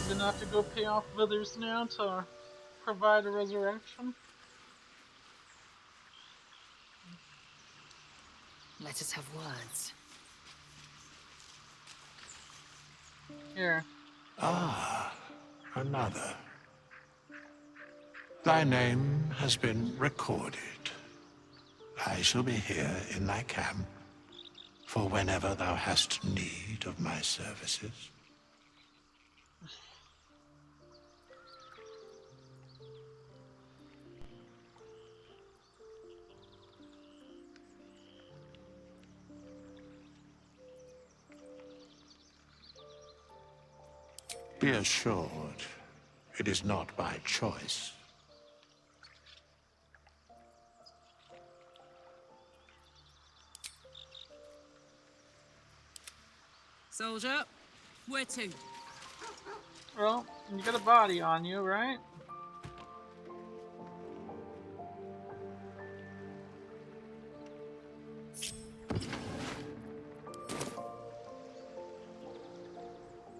Gonna have to go pay off Withers now to provide a resurrection.
Let us have words.
Here.
Ah, another. Thy name has been recorded. I shall be here in thy camp for whenever thou hast need of my services. Be assured, it is not by choice.
Soldier, where to?
Well, you got a body on you, right?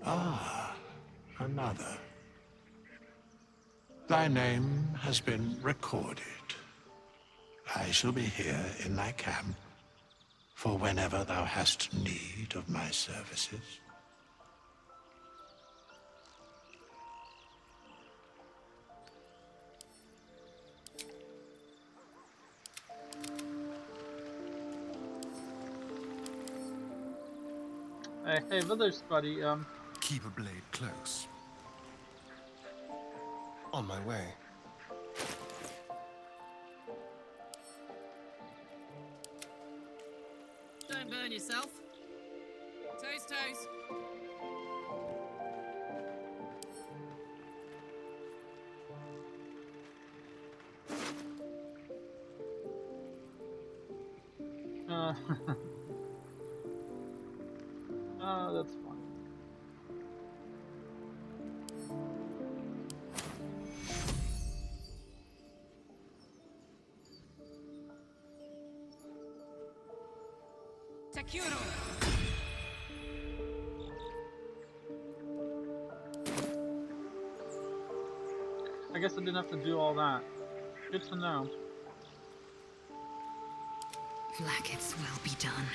Ah, another. Thy name has been recorded. I shall be here in thy camp for whenever thou hast need of my services.
Hey, village buddy,
Keep a blade close. On my way.
Don't burn yourself. Toes, toes.
oh, that's fine.
Takuro.
I guess I didn't have to do all that. Good to know.
Blacket's will be done.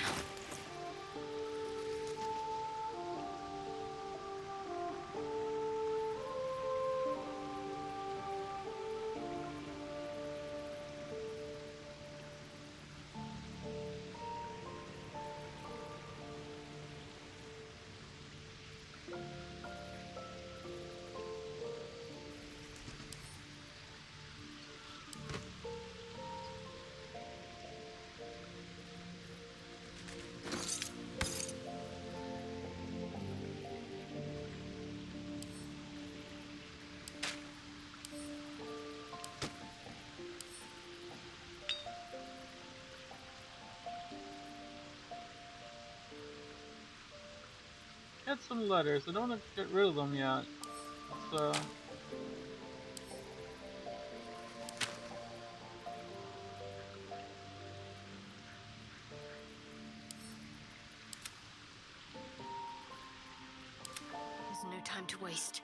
Got some letters. I don't want to get rid of them yet. So.
There's no time to waste.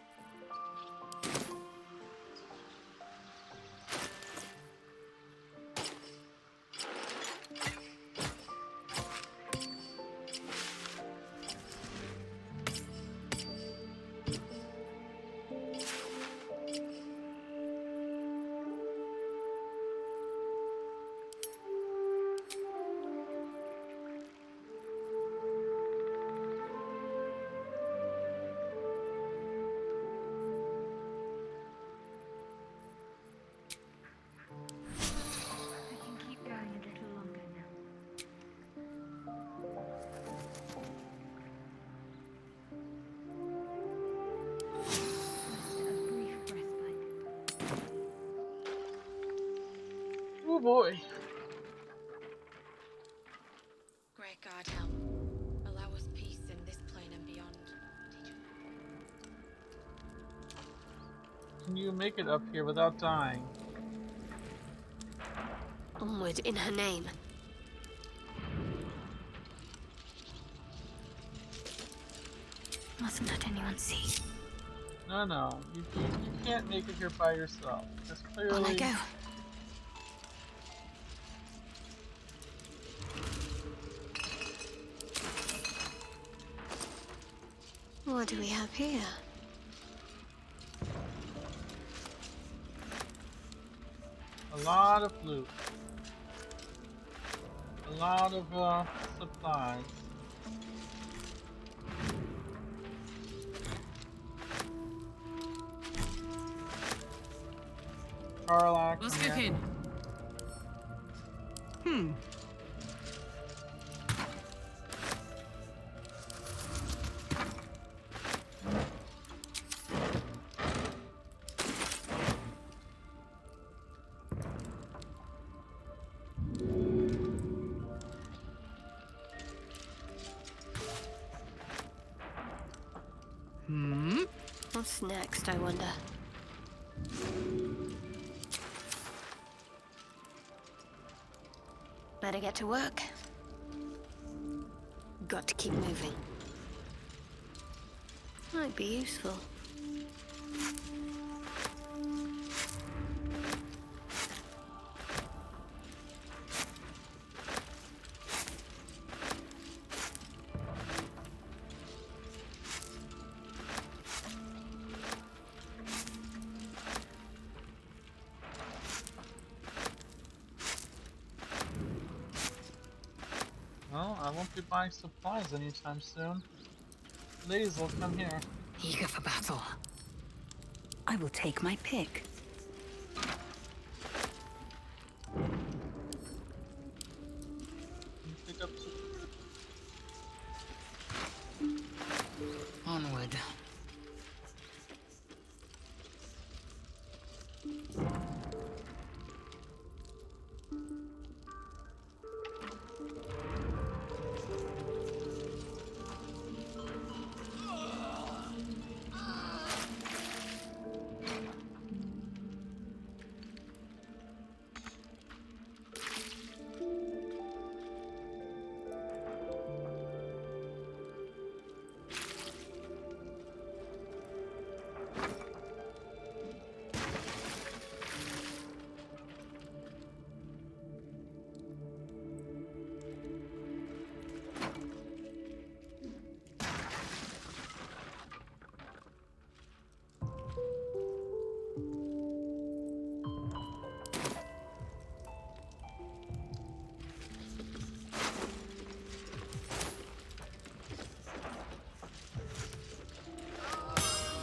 Oh boy.
Great God, help. Allow us peace in this plane and beyond.
Can you make it up here without dying?
Onward in her name. Mustn't let anyone see.
No. You can't make it here by yourself. There's clearly...
On I go. What do we have here?
A lot of loot. A lot of supplies. Carlac.
Let's go in.
What's What's next, I wonder? Better get to work. Got to keep moving. Might be useful.
Well, I won't be buying supplies anytime soon. Ladies will come here.
Eager for battle. I will take my pick.
Pick up
Onward.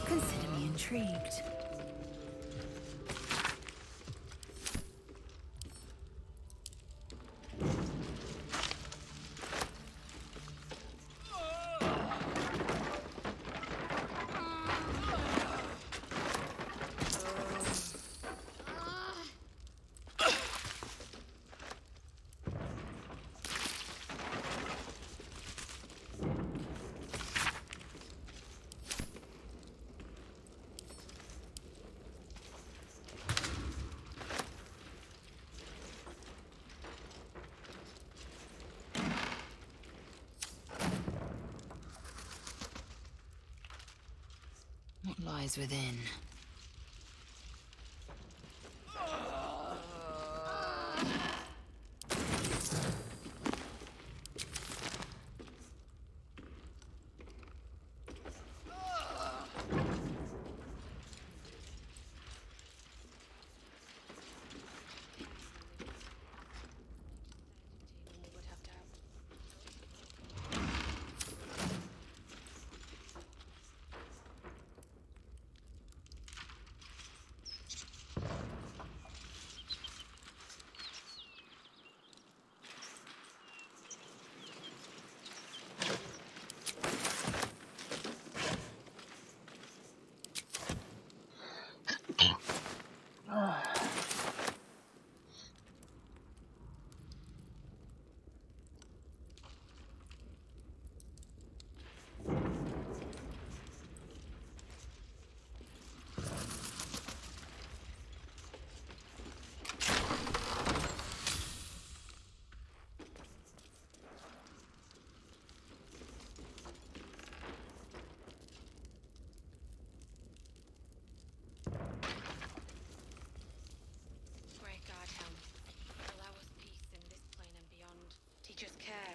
Consider me intrigued. What lies within?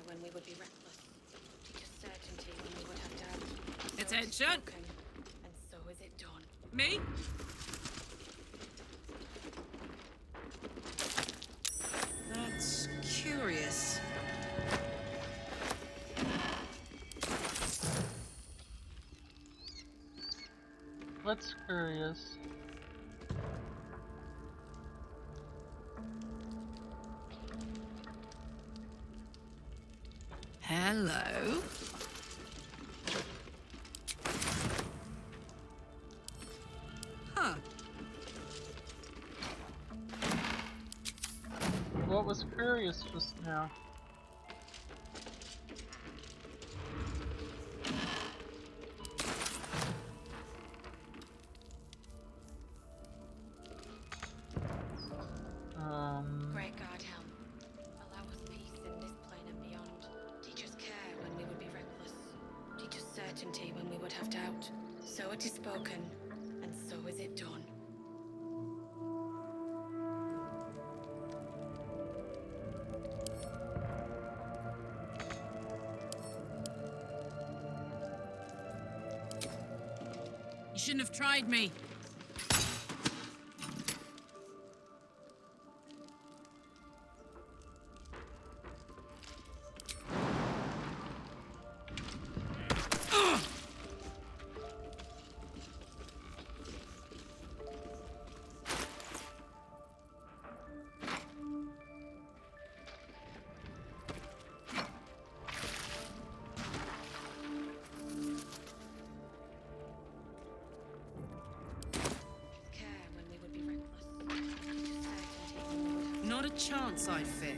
When we would be reckless. Teach us certainty when we would have doubt.
Attention!
And so is it done.
Me? That's curious.
What's curious?
Hello? Huh.
What was curious just now?
certainty when we would have doubt. So it is spoken, and so is it done.
You shouldn't have tried me. Not a chance I'd fit.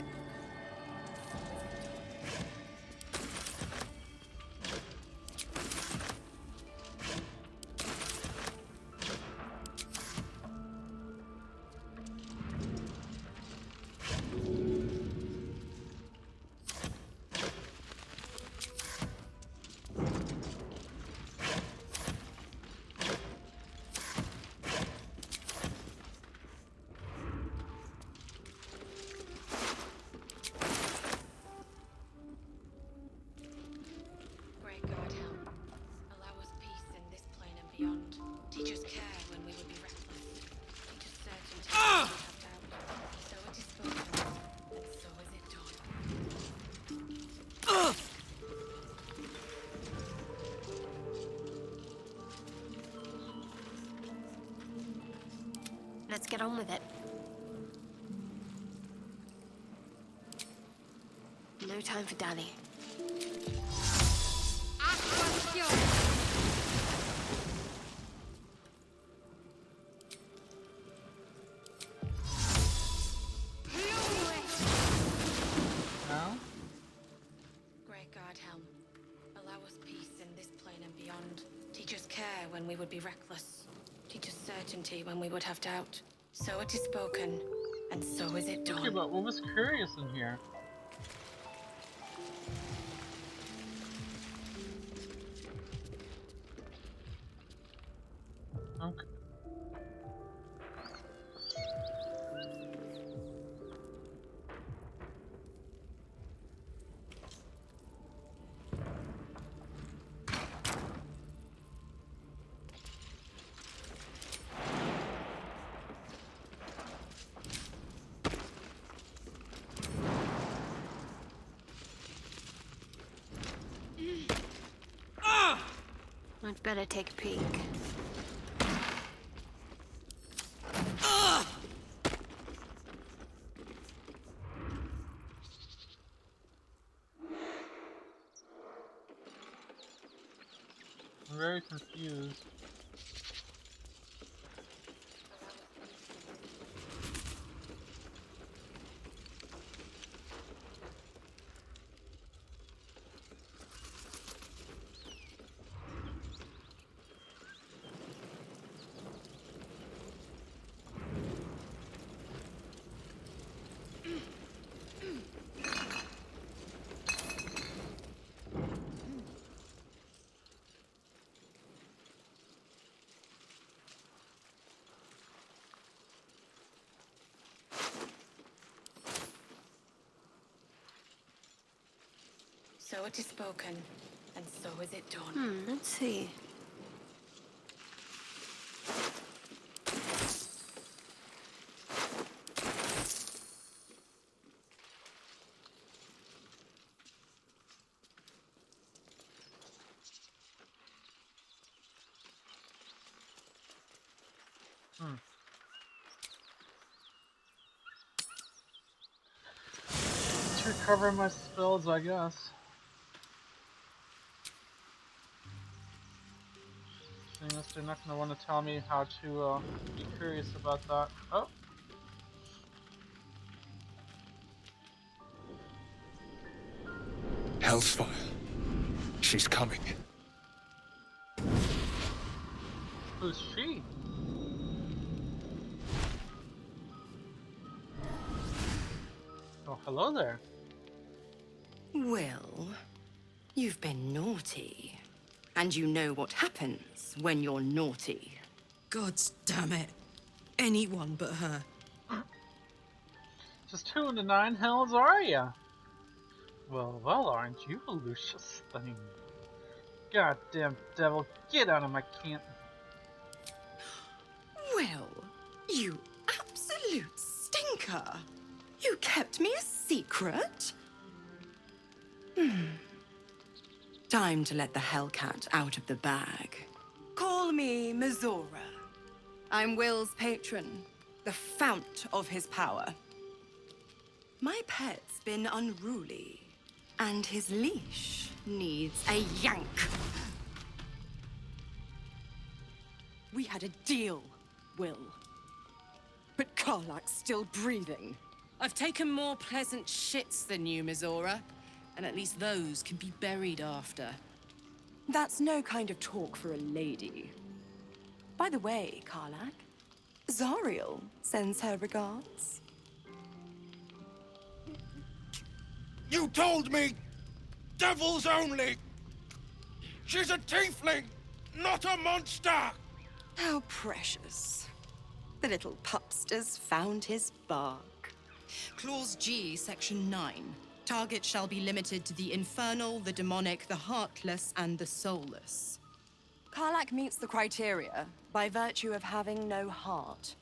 Beyond. Teachers care when we would be reckless. Teachers certainty when we would have doubt. So it is spoken, and so is it done.
Let's get on with it. No time for dally.
When we would be reckless. Teachers certainty when we would have doubt. So it is spoken, and so is it done.
Okay, but what was curious in here? Okay.
I'd better take a peek.
I'm very confused.
So it is spoken, and so is it done.
Let's see.
Let's recover my spells, I guess. Seeing as they're not going to want to tell me how to be curious about that. Oh!
Hellsfire. She's coming.
Who's she? Oh, hello there.
Well, you've been naughty.
And you know what happens when you're naughty.
God damn it. Anyone but her.
Just who in the nine hells are ya? Well, aren't you a Lucius thing? Goddamn devil, get out of my camp.
Well, you absolute stinker. You kept me a secret? Time to let the Hellcat out of the bag. Call me Mizora. I'm Will's patron, the fount of his power. My pet's been unruly, and his leash needs a yank. We had a deal, Will. But Karlak's still breathing.
I've taken more pleasant shits than you, Mizora. And at least those can be buried after.
That's no kind of talk for a lady. By the way, Karlak, Zariel sends her regards.
You told me! Devils only! She's a tiefling, not a monster!
How precious. The little pupster's found his bark. Clause G, Section 9. Target shall be limited to the infernal, the demonic, the heartless, and the soulless. Karlak meets the criteria by virtue of having no heart.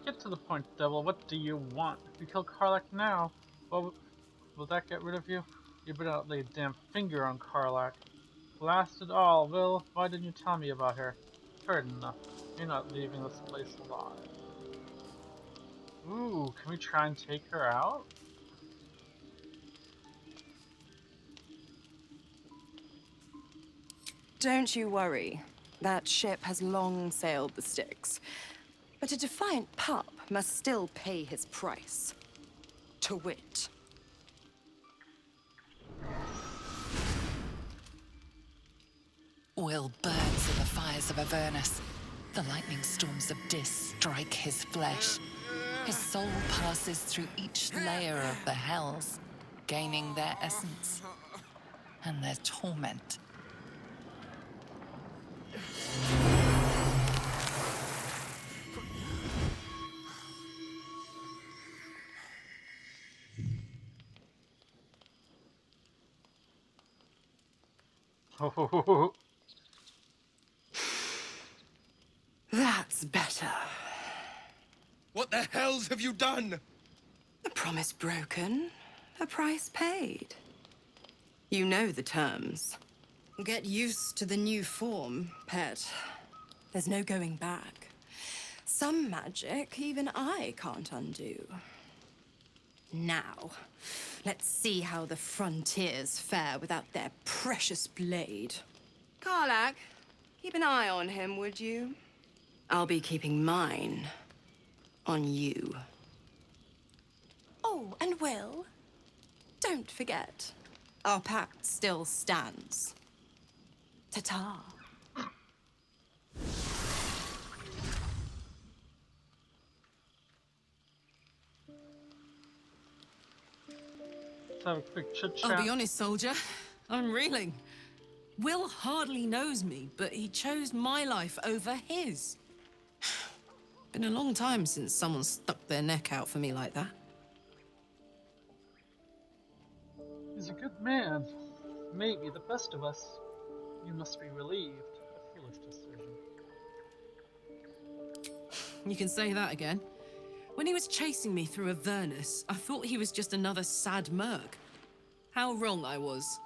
Get to the point, devil. What do you want? If you kill Karlak now, well, will that get rid of you? You better not lay a damn finger on Karlak. Blast it all, Will. Why didn't you tell me about her? Heard nothing. You're not leaving this place alive. Ooh, can we try and take her out?
Don't you worry. That ship has long sailed the Styx. But a defiant pup must still pay his price. To wit.
Will burns in the fires of Avernus. The lightning storms of Dis strike his flesh. His soul passes through each layer of the hells, gaining their essence and their torment.
That's better.
What the hells have you done?
A promise broken, a price paid. You know the terms. Get used to the new form, pet. There's no going back. Some magic even I can't undo. Now, let's see how the frontiers fare without their precious blade. Karlak, keep an eye on him, would you? I'll be keeping mine on you. Oh, and Will, don't forget, our pact still stands. Ta-ta.
Let's have a quick chit-chat.
I'll be honest, soldier. I'm reeling. Will hardly knows me, but he chose my life over his. Been a long time since someone stuck their neck out for me like that.
He's a good man. Maybe the best of us. You must be relieved. A foolish decision.
You can say that again. When he was chasing me through Avernus, I thought he was just another sad merc. How wrong I was.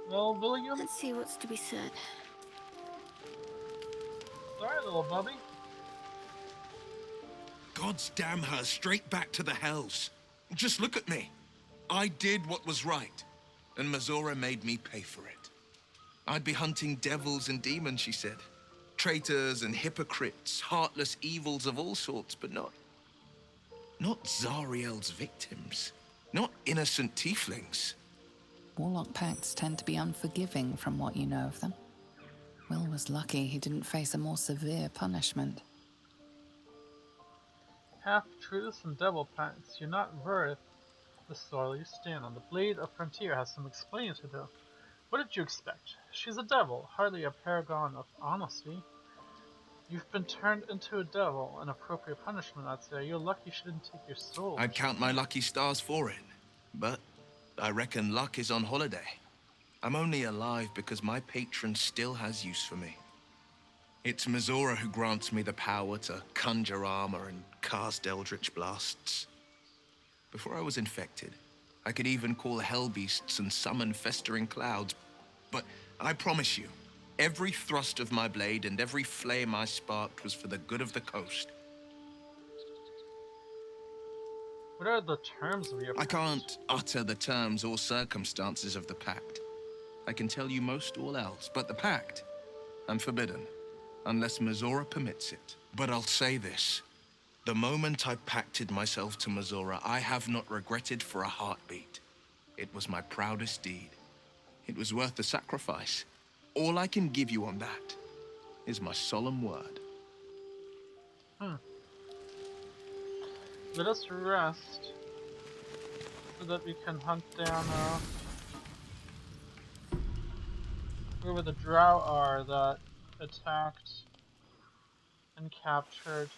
Well, William?
Let's see what's to be said.
Sorry, little bubby.
God's damn her straight back to the hells. Just look at me. I did what was right, and Mizora made me pay for it. I'd be hunting devils and demons, she said. Traitors and hypocrites, heartless evils of all sorts, but not Zariel's victims. Not innocent tieflings.
Warlock pacts tend to be unforgiving from what you know of them. Will was lucky he didn't face a more severe punishment.
Half-truths and double pacts. You're not worth The soil you stand on, the blade of frontier, has some explaining to do. What did you expect? She's a devil, hardly a paragon of honesty. You've been turned into a devil, an appropriate punishment, I'd say. You're lucky she didn't take your soul.
I'd count my lucky stars for it, but I reckon luck is on holiday. I'm only alive because my patron still has use for me. It's Mizora who grants me the power to conjure armor and cast eldritch blasts. Before I was infected, I could even call hell beasts and summon festering clouds. But I promise you, every thrust of my blade and every flame I sparked was for the good of the coast.
What are the terms of your pact?
I can't utter the terms or circumstances of the pact. I can tell you most all else, but the pact, I'm forbidden, unless Mizora permits it. But I'll say this. The moment I pacted myself to Mizora, I have not regretted for a heartbeat. It was my proudest deed. It was worth the sacrifice. All I can give you on that is my solemn word.
Let us rest so that we can hunt down whoever the drow are that attacked and captured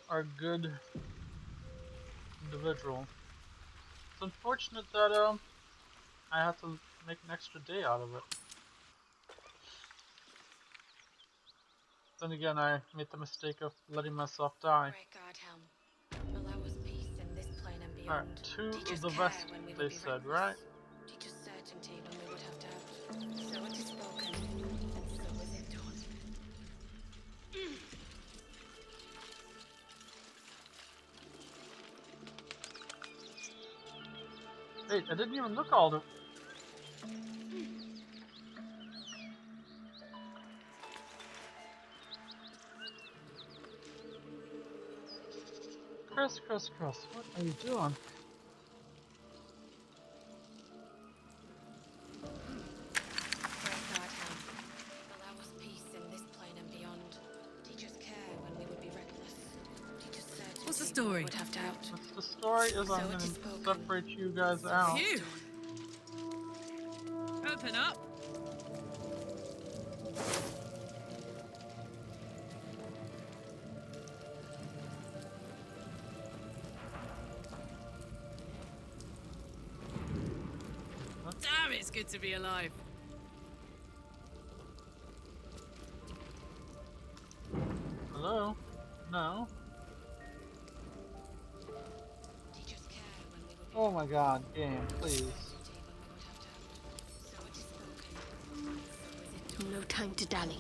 our good individual. It's unfortunate that I have to make an extra day out of it. Then again, I made the mistake of letting myself die.
Allow us peace in this plane and beyond.
Alright, two
Teach us
of the
care
best
when we would
they
be
said,
reckless.
right?
Teach us certainty when we would have doubt. So it is spoken, and so is it done.
Wait, I didn't even look all the... Chris, what are you doing?
Allow us peace in this plane and beyond. Teach us care when we would be reckless. Teach us certainty
What's the
when we
story?
would have doubt.
The story is I'm going to separate you guys out.
Phew. Open up. Damn, it's good to be alive.
Hello? No? Oh my god, game, please.
No time to dally.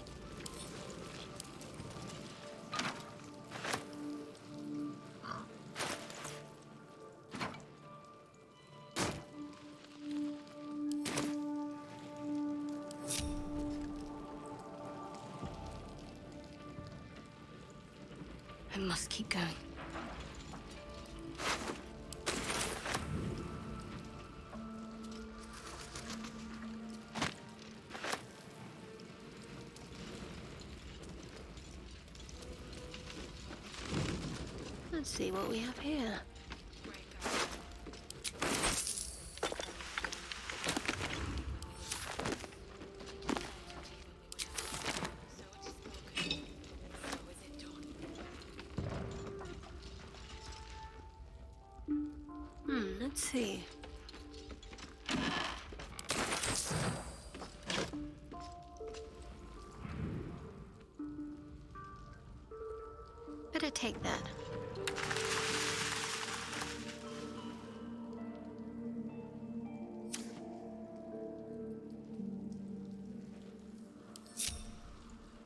I must keep going. Let's see what we have here. Let's see. Better take that.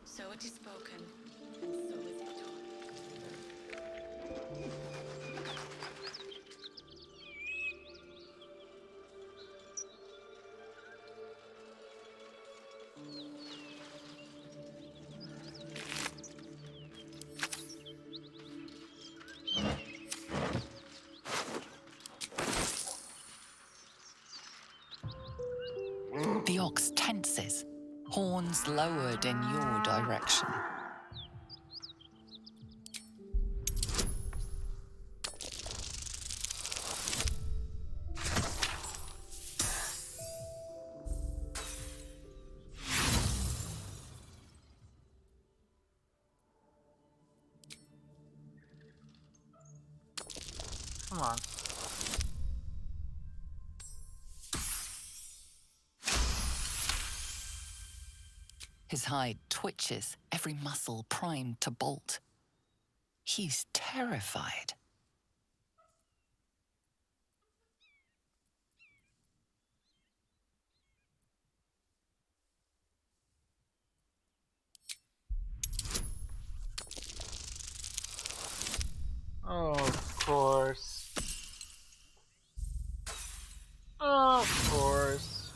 So it is spoken, and so is it done.
The ox tenses, horns lowered in your direction.
Come on.
His hide twitches, every muscle primed to bolt. He's terrified.
Oh, of course. Of course.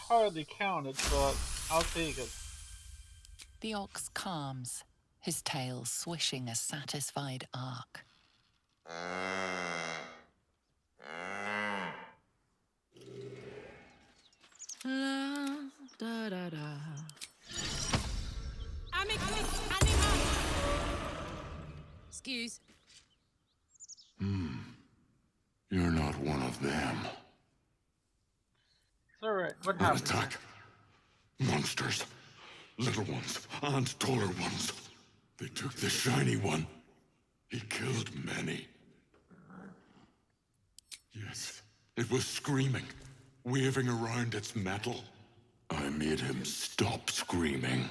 Hardly counted, but I'll take it.
The ox calms, his tail swishing a satisfied arc.
La, da, da, da. Excuse.
You're not one of them.
It's alright, what
An
happened?
attack. Monsters. Little ones and taller ones. They took the shiny one. He killed many. Yes, it was screaming, waving around its metal. I made him stop screaming.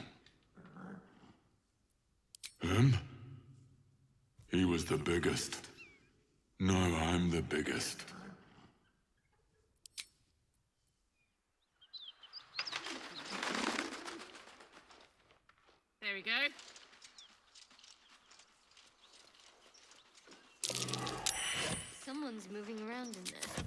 Him? He was the biggest. Now I'm the biggest.
There we go.
Someone's moving around in there.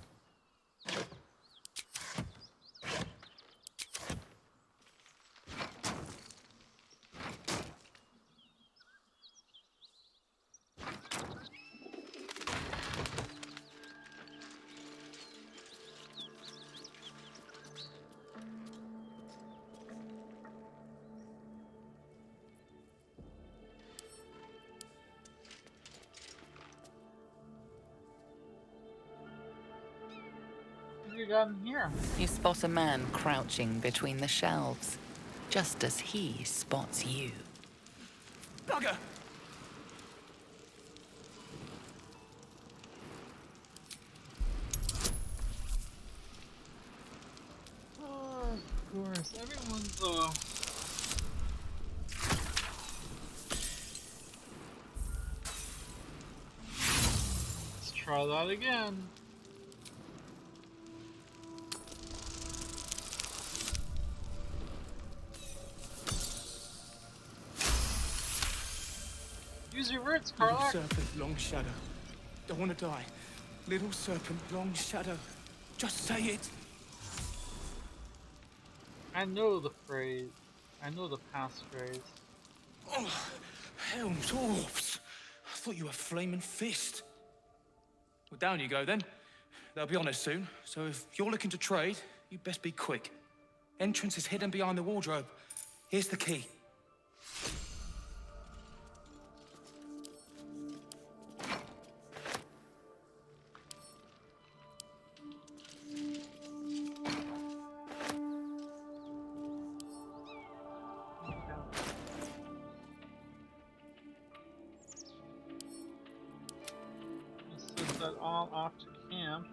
What have you got in here?
You spot a man crouching between the shelves, just as he spots you.
Bugger!
Oh, of course, everyone's, Let's try that again. Use your words,
Little
Carla.
serpent, long shadow. Don't want to die. Little serpent, long shadow. Just say it.
I know the phrase. I know the passphrase.
Oh, helms, orbs. I thought you were flaming fist. Well, down you go then. They'll be on us soon, so if you're looking to trade, you best be quick. Entrance is hidden behind the wardrobe. Here's the key.
Send that all off to camp.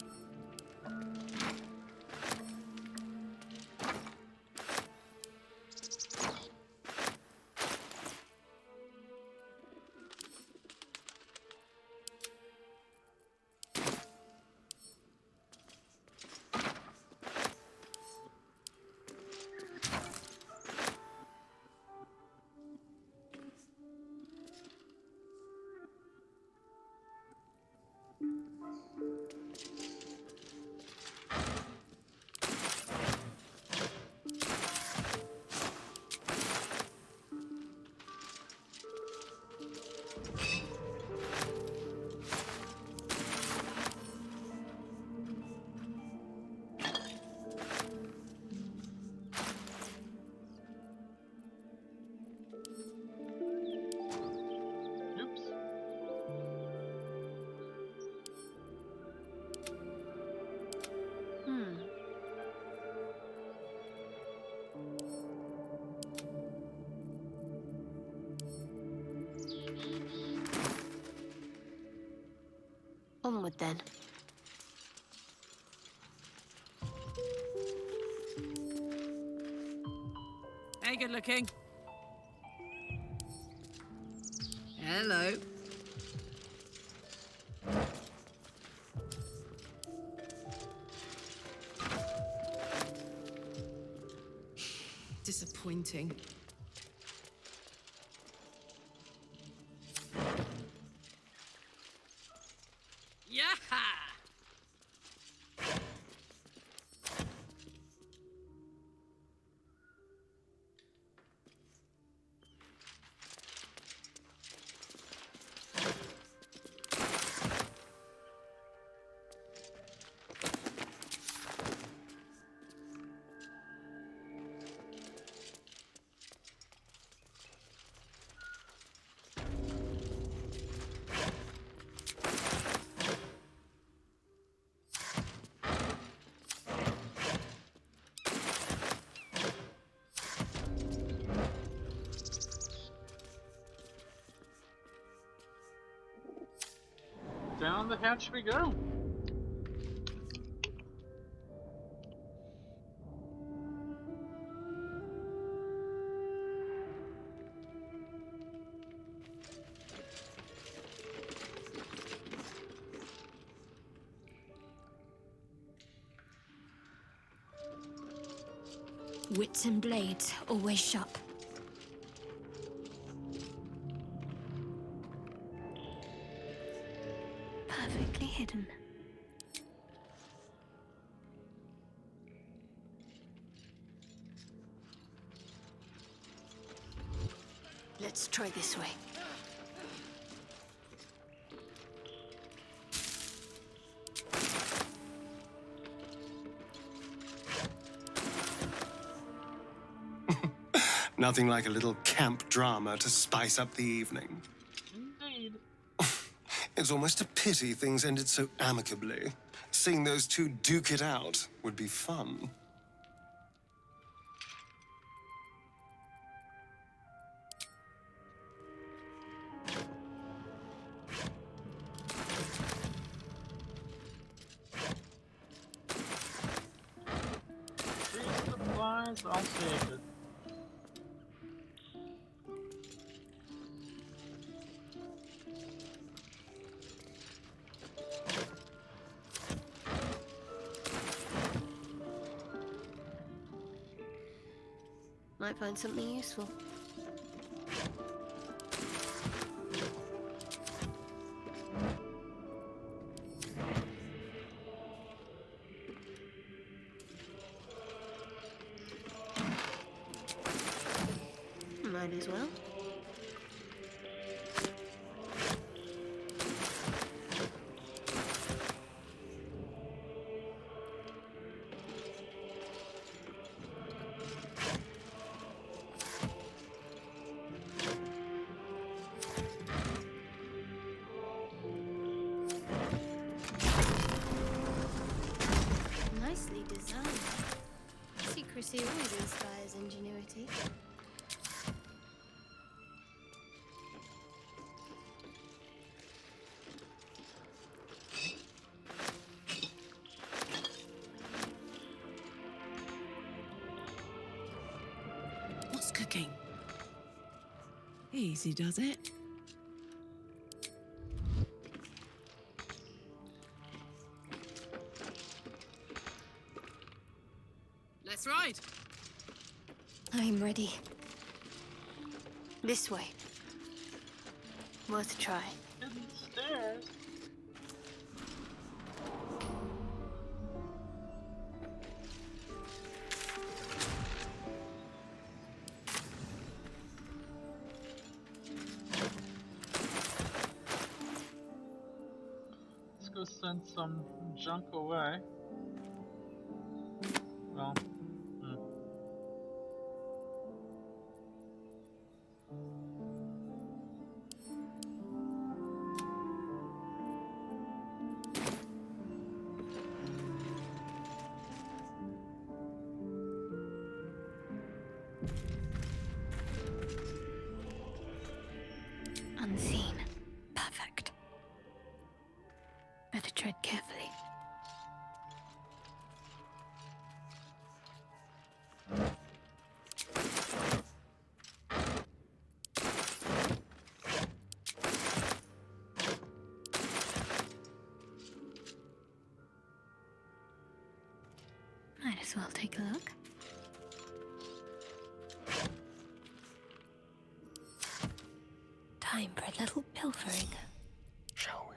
Onward then.
Hey, good looking. Hello. Disappointing. Yaha!
Down the hatch we go.
Wits and blades always sharp. Perfectly hidden. Let's try this way.
Nothing like a little camp drama to spice up the evening.
Indeed.
It's almost a pity things ended so amicably. Seeing those two duke it out would be fun.
These supplies all saved.
Might find something useful. Might as well. Nicely designed. Secrecy always inspires ingenuity.
What's cooking? Easy does it. Let's ride.
I'm ready. This way. Worth a try.
Hidden stairs. Let's go send some junk away. Well,
Unseen. Perfect. Better Might as well take a look. Time for a little pilfering.
Shall we?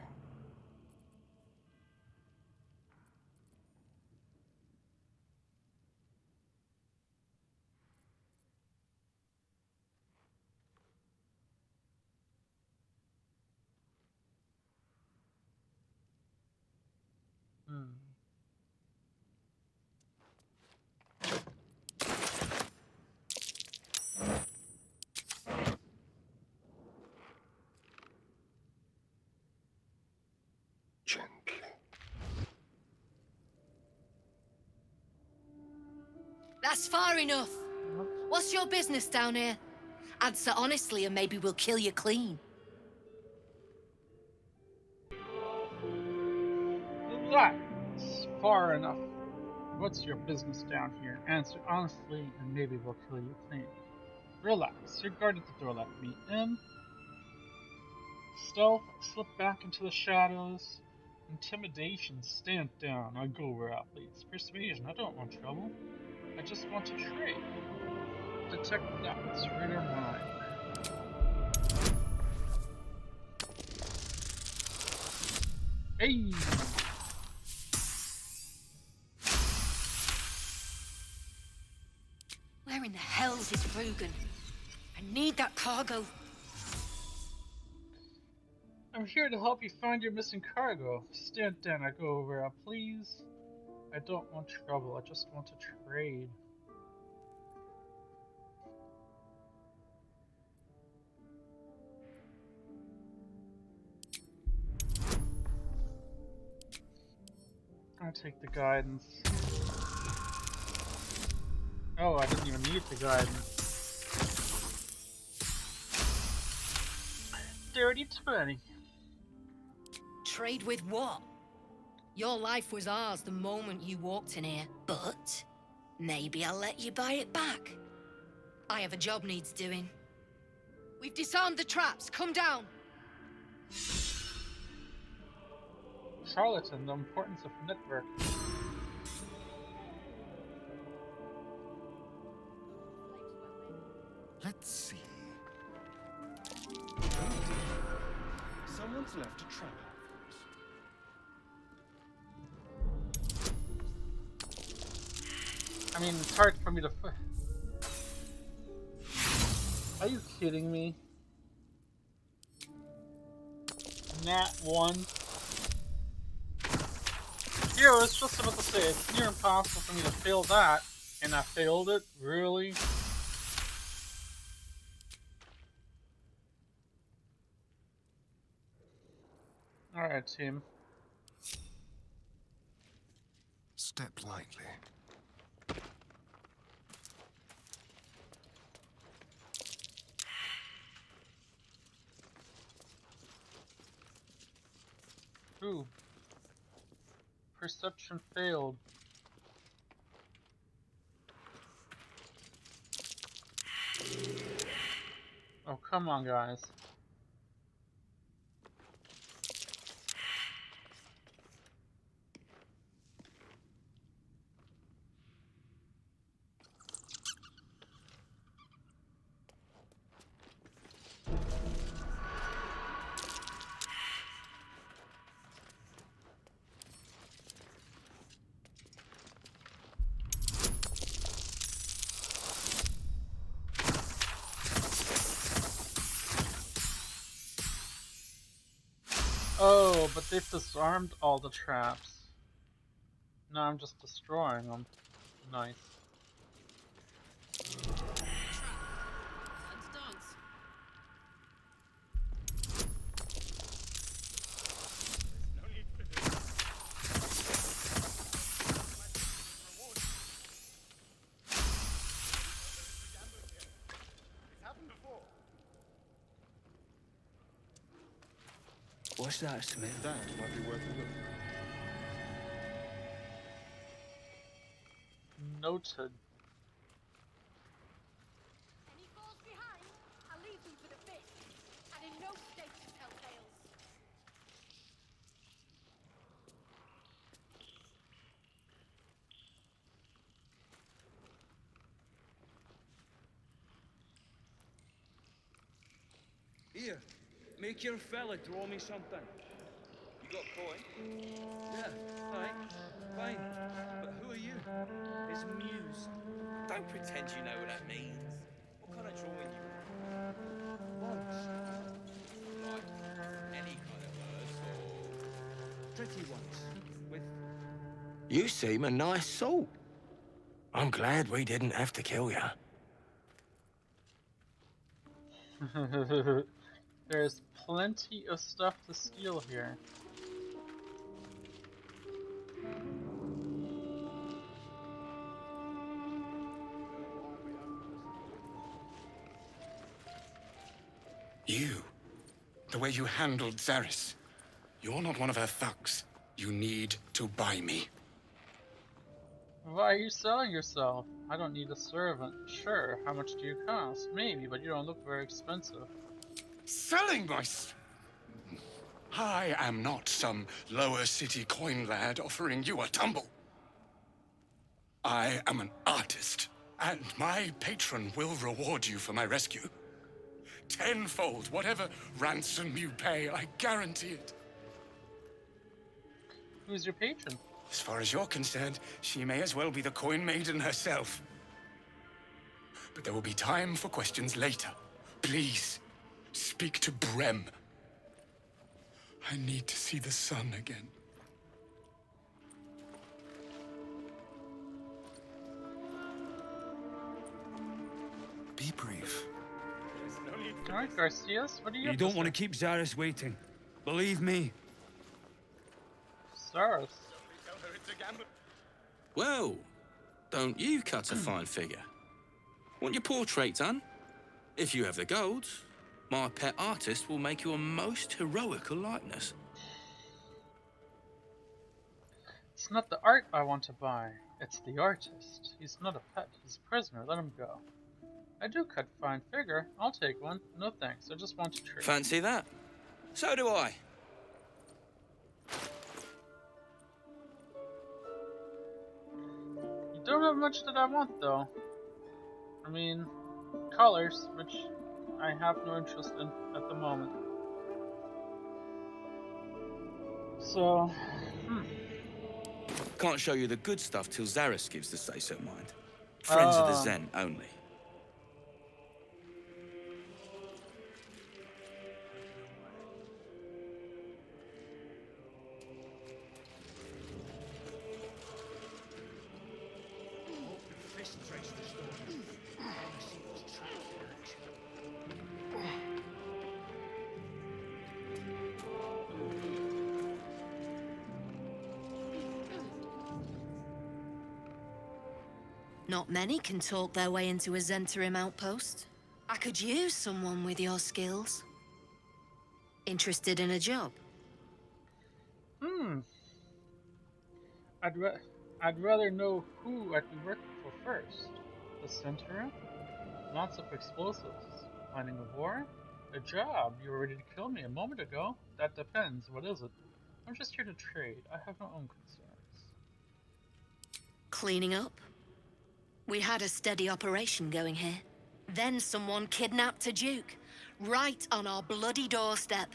Gently.
That's far enough. What's your business down here? Answer honestly and maybe we'll kill you clean.
That's far enough. What's your business down here? Answer honestly, and maybe we'll kill you clean. Relax. Your guard at the door let me in. Stealth, slip back into the shadows. Intimidation, stand down. I go where I please. Persuasion, I don't want trouble. I just want to trade. Detect thoughts, read our mind. Hey!
Where in the hell's is Rugen? I need that cargo.
I'm here to help you find your missing cargo. Stand down, I go where I please. I don't want trouble, I just want to trade. I'll take the guidance. Oh, I didn't even need the guidance. Dirty 20.
Trade with what? Your life was ours the moment you walked in here, but maybe I'll let you buy it back. I have a job needs doing. We've disarmed the traps. Come down.
Charlatan, the importance of network.
Let's see. Someone's left a trap out for us.
I mean, it's hard for me to. Are you kidding me? Nat 1. Here, I was just about to say, it's near impossible for me to fail that, and I failed it? Really? Alright, team.
Step lightly.
Ooh. Perception failed. Oh, come on, guys. Oh, but they've disarmed all the traps. Now I'm just destroying them. Nice.
What's that smell? That might be worth a look.
Noted.
Any falls behind, I'll leave them for the fist. And in no state to tell tales.
Here, make your fella draw me something. You got coin? Yeah, fine. But who are you?
His muse. Don't pretend you know what that means. What kind of drawing you want?
Words.
Like, any kind of verse, or...
Pretty ones. With...
You seem a nice sort. I'm glad we didn't have to kill you.
There's plenty of stuff to steal here.
You. The way you handled Zaris. You're not one of her thugs. You need to buy me.
Why are you selling yourself? I don't need a servant. Sure, how much do you cost? Maybe, but you don't look very expensive.
Selling I am not some lower city coin lad offering you a tumble. I am an artist, and my patron will reward you for my rescue. Tenfold, whatever ransom you pay, I guarantee it.
Who's your patron?
As far as you're concerned, she may as well be the coin maiden herself. But there will be time for questions later. Please, speak to Brem. I need to see the sun again.
Be brief.
Alright, Garcias, what do you
You don't want to keep Zaris waiting. Believe me.
Zaris?
Well, don't you cut a fine figure? Want your portrait done? If you have the gold, my pet artist will make you a most heroical likeness.
It's not the art I want to buy. It's the artist. He's not a pet. He's a prisoner. Let him go. I do cut fine figure. I'll take one. No thanks. I just want to trade.
Fancy that? So do I.
You don't have much that I want, though. I mean, colors, which I have no interest in at the moment. So,
Can't show you the good stuff till Zaris gives the say-so mind. Friends of the Zen only.
Not many can talk their way into a Zentarim outpost. I could use someone with your skills. Interested in a job?
I'd rather know who I'd be working for first. The Centaur? Lots of explosives. Planning a war? A job? You were ready to kill me a moment ago. That depends. What is it? I'm just here to trade. I have my own concerns.
Cleaning up? We had a steady operation going here. Then someone kidnapped a Duke. Right on our bloody doorstep.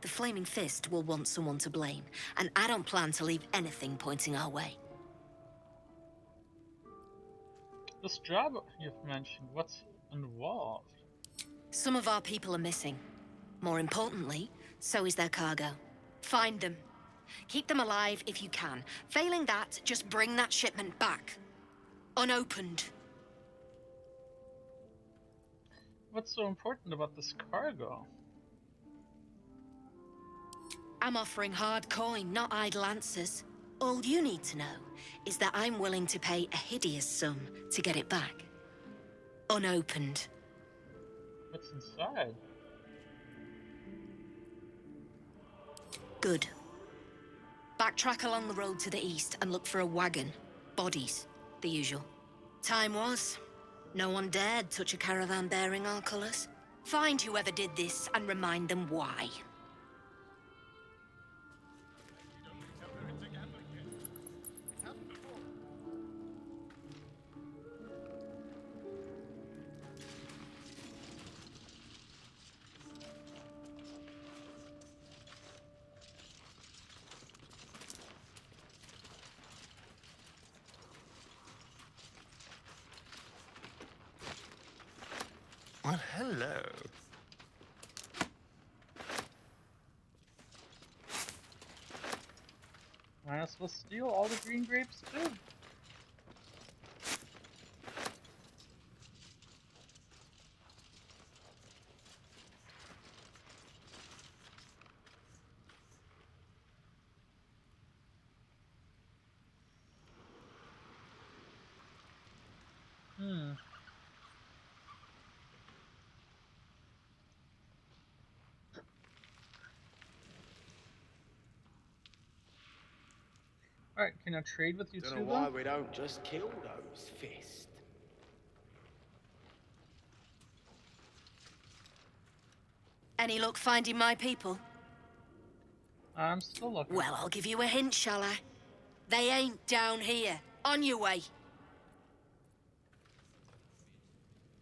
The Flaming Fist will want someone to blame, and I don't plan to leave anything pointing our way.
This job you've mentioned, what's involved?
Some of our people are missing. More importantly, so is their cargo. Find them. Keep them alive if you can. Failing that, just bring that shipment back. Unopened.
What's so important about this cargo?
I'm offering hard coin, not idle answers. All you need to know is that I'm willing to pay a hideous sum to get it back. Unopened.
What's inside?
Good. Backtrack along the road to the east and look for a wagon. Bodies. The usual. Time was. No one dared touch a caravan bearing our colours. Find whoever did this and remind them why.
Well, hello.
Might as well steal all the green grapes too. Alright, can I trade with you
Don't
too,
know why
though?
we don't just kill those fists.
Any luck finding my people?
I'm still looking.
Well, I'll give you a hint, shall I? They ain't down here. On your way.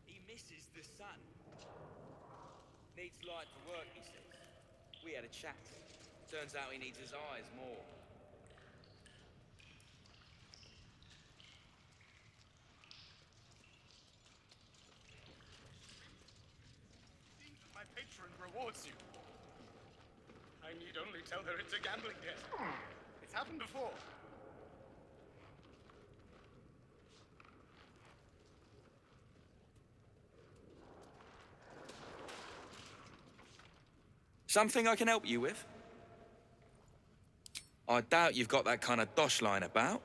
He misses the sun. Needs light for work, he says. We had a chat. Turns out he needs his eyes more.
My patron rewards you. I need only tell her it's a gambling debt. It's happened before.
Something I can help you with? I doubt you've got that kind of dosh line about.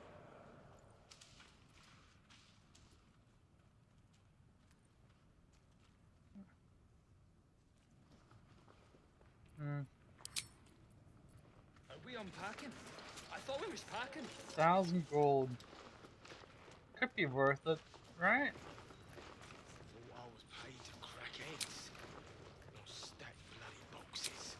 Are we unpacking? I thought we was packing.
1,000 gold. Could be worth it, right?
Thought I was paid to crack heads, not stack bloody boxes.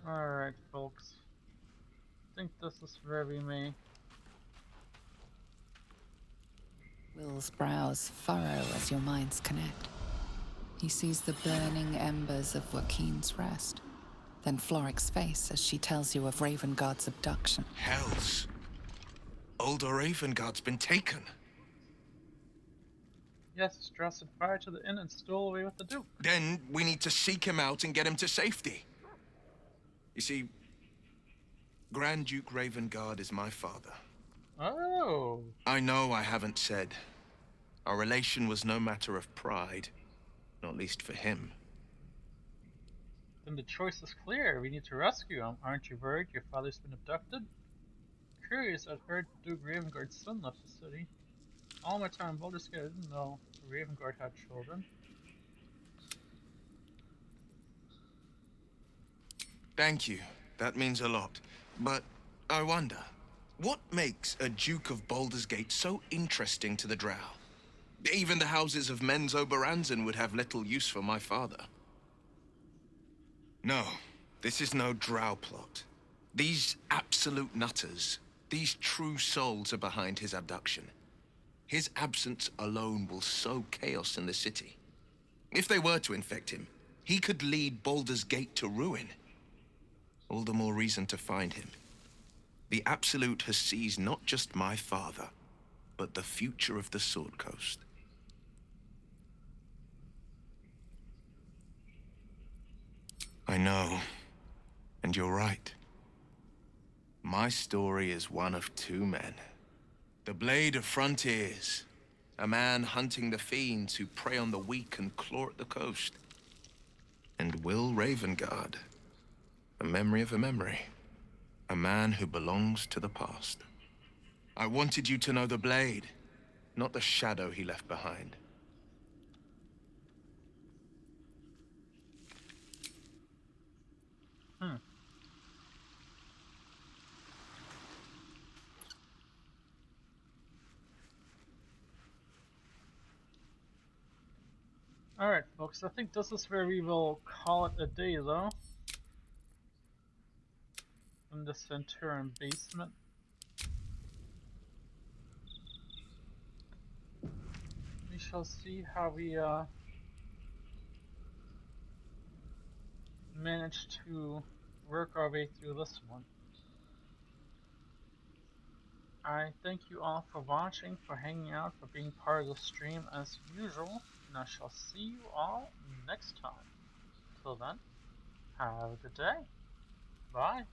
Alright, folks. I think this is where we may.
Will's brows furrow as your minds connect. He sees the burning embers of Joaquin's rest, then Floric's face as she tells you of Ravengard's abduction.
Hells. Older Ravengard's been taken.
Yes, Strauss set fire to the inn and stole away with the Duke.
Then we need to seek him out and get him to safety. You see, Grand Duke Ravengard is my father.
Oh.
I know I haven't said. Our relation was no matter of pride, not least for him.
Then the choice is clear. We need to rescue him. Aren't you worried your father's been abducted? Curious, I'd heard Duke Ravengard's son left the city. All my time in Baldur's Gate, I didn't know Ravengard had children.
Thank you. That means a lot. But I wonder, what makes a Duke of Baldur's Gate so interesting to the Drow? Even the houses of Men's Oberanzen would have little use for my father. No, this is no Drow plot. These absolute nutters, these true souls are behind his abduction. His absence alone will sow chaos in the city. If they were to infect him, he could lead Baldur's Gate to ruin. All the more reason to find him. The Absolute has seized not just my father, but the future of the Sword Coast. I know, and you're right. My story is one of two men. The Blade of Frontiers, a man hunting the fiends who prey on the weak and claw at the coast. And Will Ravengard, a memory of a memory. A man who belongs to the past. I wanted you to know the Blade, not the shadow he left behind.
Alright, folks, I think this is where we will call it a day, though. In the Centurion basement. We shall see how we manage to work our way through this one. I thank you all for watching, for hanging out, for being part of the stream as usual, and I shall see you all next time. Till then, have a good day. Bye.